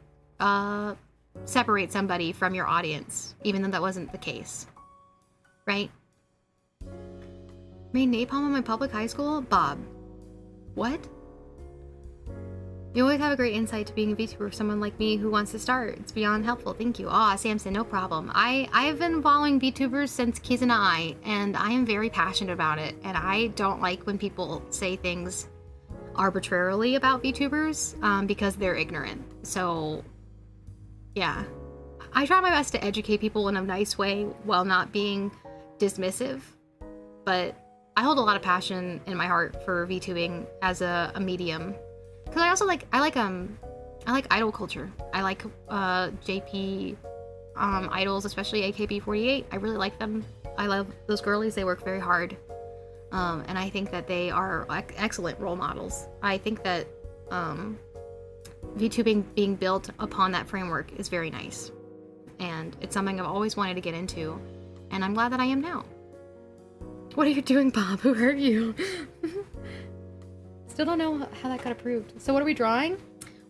separate somebody from your audience, even though that wasn't the case, right? Made napalm in my public high school? Bob. What? You always have a great insight to being a VTuber for someone like me who wants to start. It's beyond helpful. Thank you. Aw, Samson, no problem. I have been following VTubers since Kizuna, and I am very passionate about it, and I don't like when people say things arbitrarily about VTubers because they're ignorant. So yeah, I try my best to educate people in a nice way while not being dismissive, but I hold a lot of passion in my heart for VTubing as a medium, because I also like idol culture. I like JP idols, especially AKB48. I really like them. I love those girlies. They work very hard, and I think that they are excellent role models. I think that VTubing being built upon that framework is very nice, and it's something I've always wanted to get into, and I'm glad that I am now. What are you doing, Bob? Who hurt you? Still don't know how that got approved. So what are we drawing?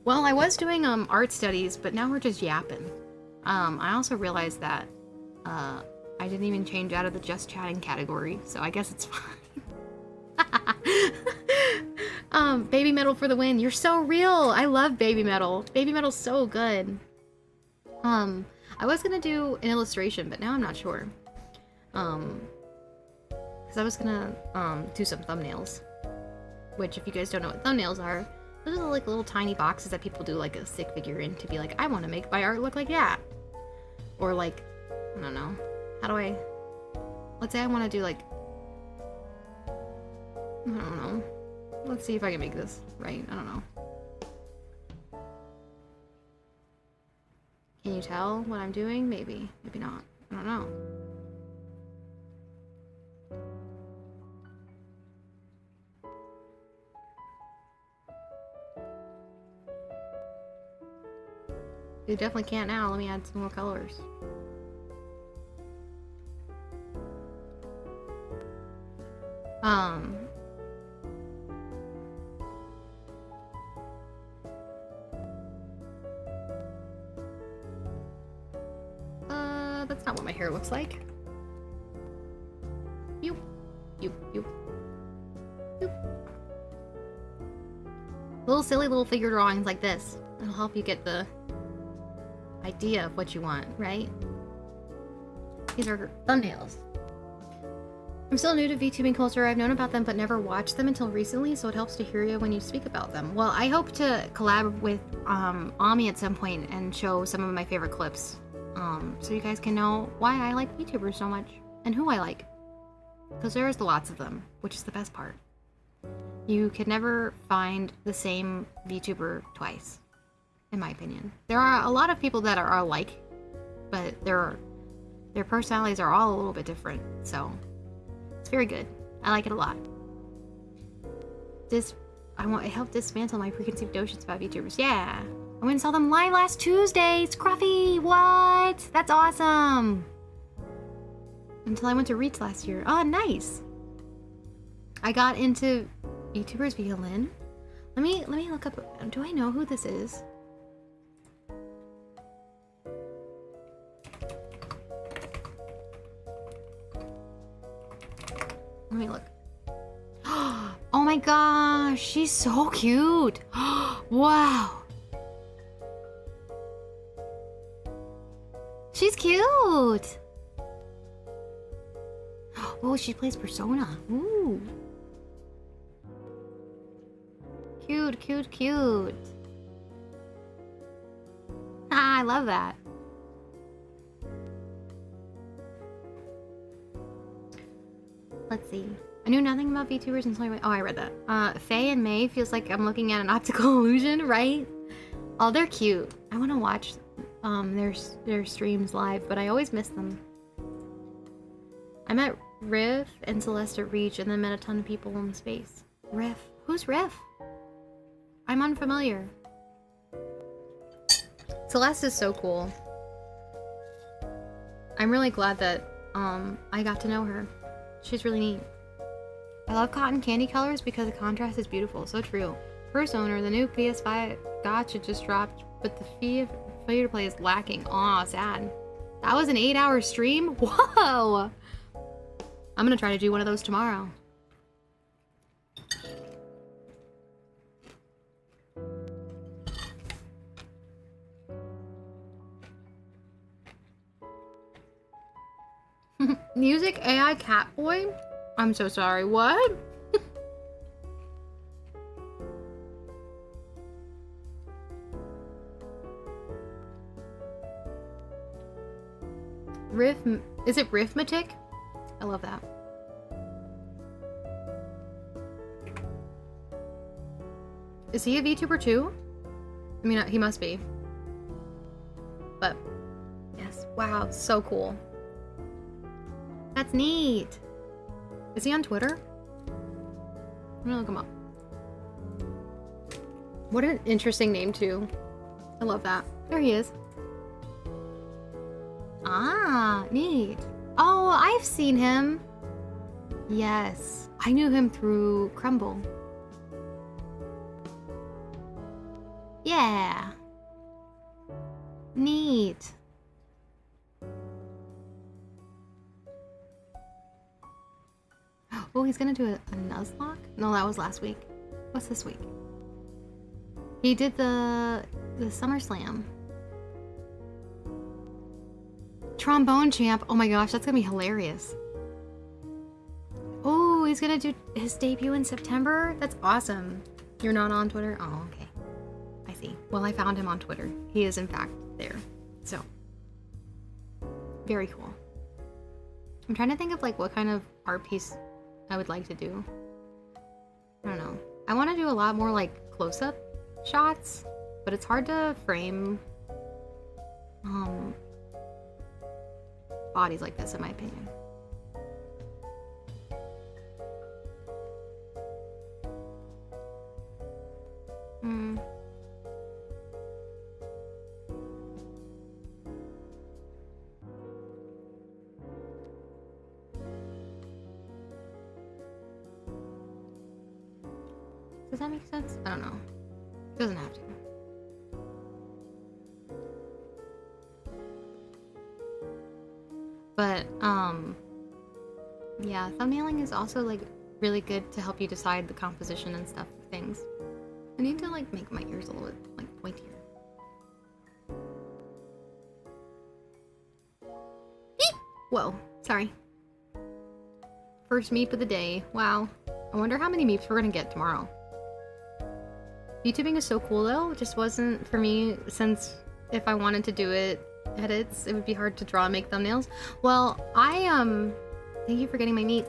Well, I was doing art studies, but now we're just yapping. I also realized that I didn't even change out of the just chatting category, so I guess it's fine. Baby metal for the win. You're so real. I love baby metal. Baby metal's so good. I was gonna do an illustration, but now I'm not sure. Because I was gonna do some thumbnails, which, if you guys don't know what thumbnails are, those are like little tiny boxes that people do like a stick figure in to be like, I want to make my art look like that. Or like, I don't know, let's say I want to do like, I don't know. Let's see if I can make this right. I don't know. Can you tell what I'm doing? Maybe. Maybe not. I don't know. You definitely can't now. Let me add some more colors. That's not what my hair looks like. You. Little silly little figure drawings like this. It'll help you get the idea of what you want, right? These are thumbnails. I'm still new to VTubing culture. I've known about them but never watched them until recently, so it helps to hear you when you speak about them. Well, I hope to collab with Ami at some point and show some of my favorite clips, so you guys can know why I like VTubers so much and who I like. Because there's lots of them, which is the best part. You could never find the same VTuber twice, in my opinion. There are a lot of people that are alike, but their personalities are all a little bit different, so it's very good. I like it a lot. It helped dismantle my preconceived notions about VTubers. Yeah, I went and saw them live last Tuesday. Scruffy, what? That's awesome. Until I went to Reach last year. Oh, nice. I got into VTubers via Lynn. Let me look up. Do I know who this is? Let me look. Oh my gosh, she's so cute. Wow. She's cute. Oh, she plays Persona. Ooh. Cute, cute, cute. Ah, I love that. Let's see. I knew nothing about VTubers until I went. Oh, I read that. Faye and May feels like I'm looking at an optical illusion, right? Oh, they're cute. I want to watch their streams live, but I always miss them. I met Riff and Celeste at Reach, and then met a ton of people in space. Riff? Who's Riff? I'm unfamiliar. Celeste is so cool. I'm really glad that I got to know her. She's really neat. I love cotton candy colors because the contrast is beautiful. So true. First owner, the new PS5 gotcha just dropped, but the fee to play is lacking. Aw, sad. That was an 8-hour stream? Whoa! I'm gonna try to do one of those tomorrow. Music AI Catboy? I'm so sorry, what? Is it Riffmatic? I love that. Is he a VTuber too? I mean, he must be. But, yes. Wow, so cool. That's neat. Is he on Twitter? I'm gonna look him up. What an interesting name too. I love that. There he is. Ah, neat. Oh, I've seen him. Yes. I knew him through Crumble. Yeah. Neat. Oh, he's gonna do a Nuzlocke? No, that was last week. What's this week? He did the SummerSlam. Trombone champ. Oh my gosh, that's gonna be hilarious. Oh, he's gonna do his debut in September? That's awesome. You're not on Twitter? Oh, okay. I see. Well, I found him on Twitter. He is in fact there. So, very cool. I'm trying to think of like what kind of art piece I would like to do. I don't know. I want to do a lot more like close-up shots, but it's hard to frame bodies like this in my opinion. Does that make sense? I don't know. It doesn't have to. But, yeah, thumbnailing is also, like, really good to help you decide the composition and stuff of things. I need to, like, make my ears a little bit, like, pointier. Eep! Whoa, sorry. First meep of the day. Wow. I wonder how many meeps we're gonna get tomorrow. YouTubing is so cool, though. It just wasn't for me, since if I wanted to do edits, it would be hard to draw and make thumbnails. Well, thank you for getting my meat.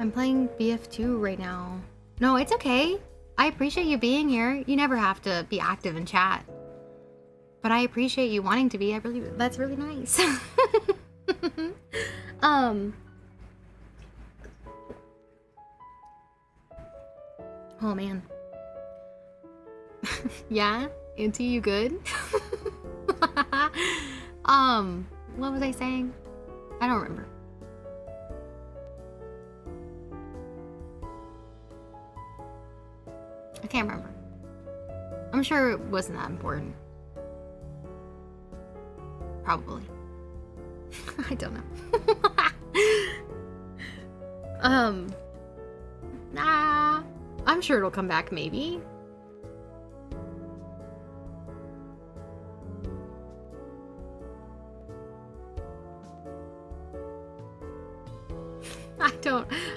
I'm playing BF2 right now. No, it's okay. I appreciate you being here. You never have to be active in chat. But I appreciate you wanting to be. That's really nice. Oh man. Yeah? Auntie, you good? What was I saying? I don't remember. I can't remember. I'm sure it wasn't that important. Probably. I don't know. Nah. I'm sure it'll come back, maybe.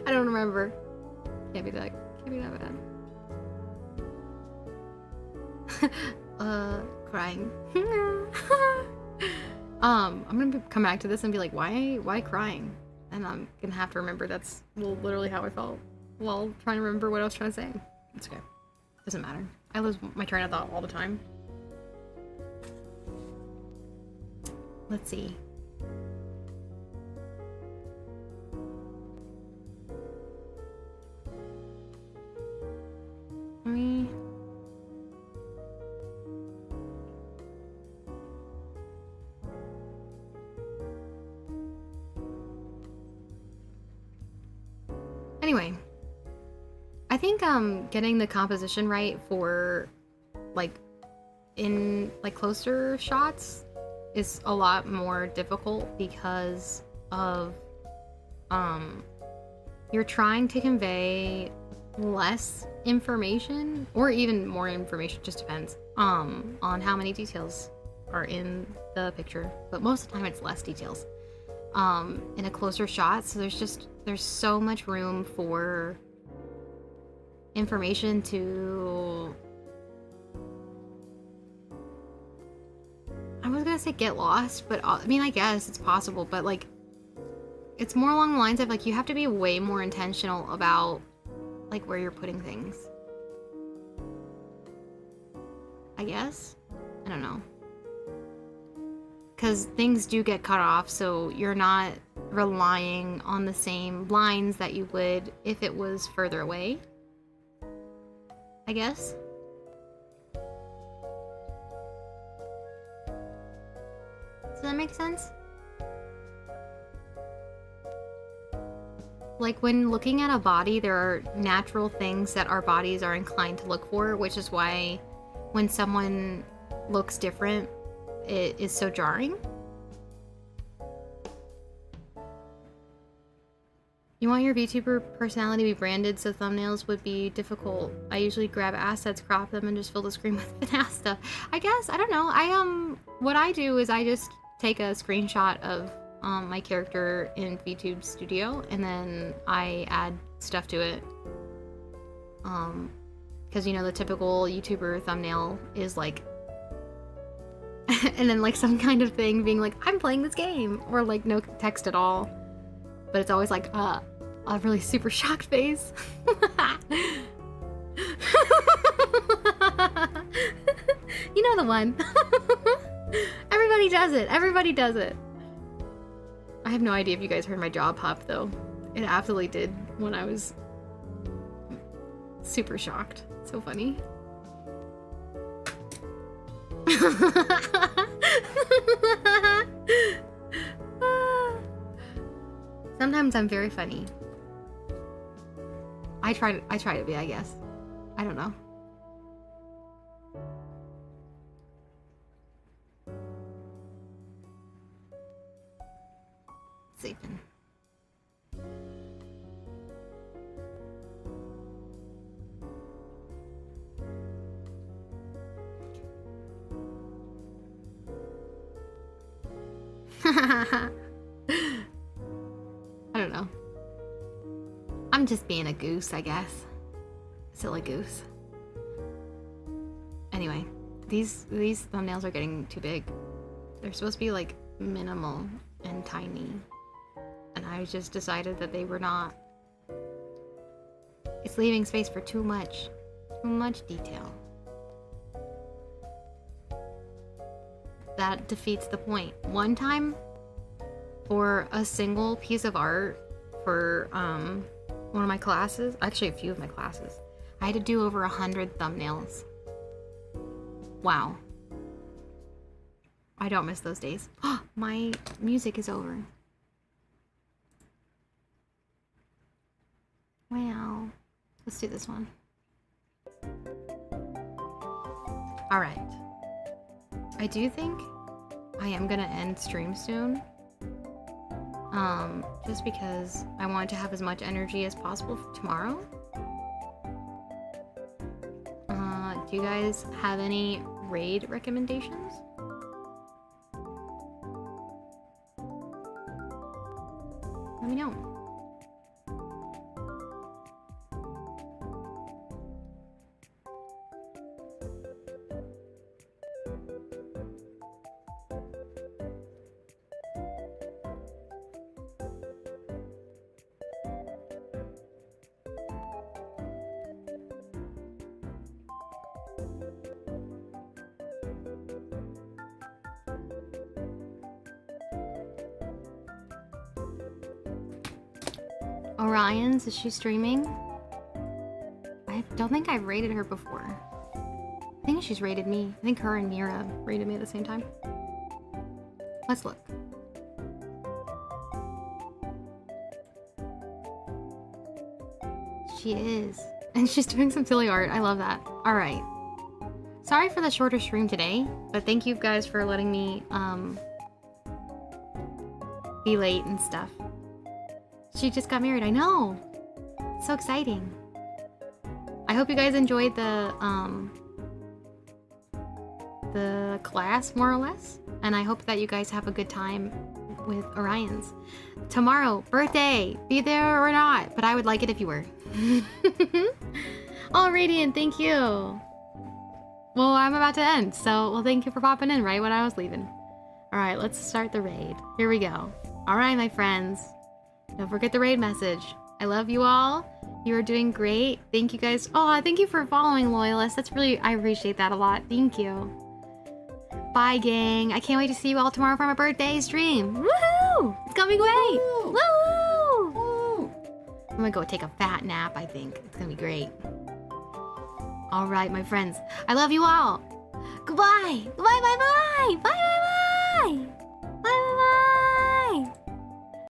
I don't remember. Can't be that bad. Crying. I'm gonna come back to this and be like, why crying? And I'm gonna have to remember that's literally how I felt while trying to remember what I was trying to say. It's okay. Doesn't matter. I lose my train of thought all the time. Let's see. Anyway, I think getting the composition right for in closer shots is a lot more difficult because of you're trying to convey less information or even more information, just depends on how many details are in the picture, but most of the time it's less details in a closer shot, so there's so much room for information to, I was gonna say get lost, but I mean, I guess it's possible, but like it's more along the lines of like you have to be way more intentional about like where you're putting things, I guess. I don't know, because things do get cut off, so you're not relying on the same lines that you would if it was further away, I guess. Does that make sense? Like when looking at a body, there are natural things that our bodies are inclined to look for, which is why when someone looks different, it is so jarring. You want your VTuber personality to be branded so thumbnails would be difficult. I usually grab assets, crop them, and just fill the screen with banana stuff. I guess, I don't know. What I do is I just take a screenshot of my character in VTube Studio, and then I add stuff to it. Because you know the typical YouTuber thumbnail is like and then like some kind of thing being like, I'm playing this game, or like no text at all, but it's always like a really super shocked face. You know the one. Everybody does it. I have no idea if you guys heard my jaw pop though. It absolutely did when I was super shocked. So funny. Sometimes I'm very funny. I try to be, I guess. I don't know. I don't know. I'm just being a goose, I guess. Silly goose. Anyway, these thumbnails are getting too big. They're supposed to be like minimal and tiny. And I just decided that they were not. It's leaving space for too much detail. That defeats the point. One time, for a single piece of art for one of my classes, actually a few of my classes, I had to do over 100 thumbnails. Wow. I don't miss those days. My music is over. Wow. Let's do this one. All right. I do think I am gonna end stream soon. Just because I want to have as much energy as possible for tomorrow. Do you guys have any raid recommendations? Let me know. Orion's, is she streaming? I don't think I've rated her before. I think she's rated me. I think her and Mira rated me at the same time. Let's look. She is. And she's doing some silly art. I love that. Alright. Sorry for the shorter stream today, but thank you guys for letting me be late and stuff. She just got married, I know! So exciting. I hope you guys enjoyed the class, more or less. And I hope that you guys have a good time with Orion's. Tomorrow, birthday! Be there or not, but I would like it if you were. Oh, Radiant, thank you! Well, I'm about to end, so, well, thank you for popping in right when I was leaving. Alright, let's start the raid. Here we go. Alright, my friends. Don't forget the raid message. I love you all. You are doing great. Thank you guys. Oh, thank you for following, Loyalist. That's really, I appreciate that a lot. Thank you. Bye, gang. I can't wait to see you all tomorrow for my birthday stream. Woohoo! It's coming great. Woo! Woo! I'm gonna go take a fat nap, I think. It's gonna be great. All right, my friends. I love you all. Goodbye. Bye, bye, bye. Bye, bye, bye.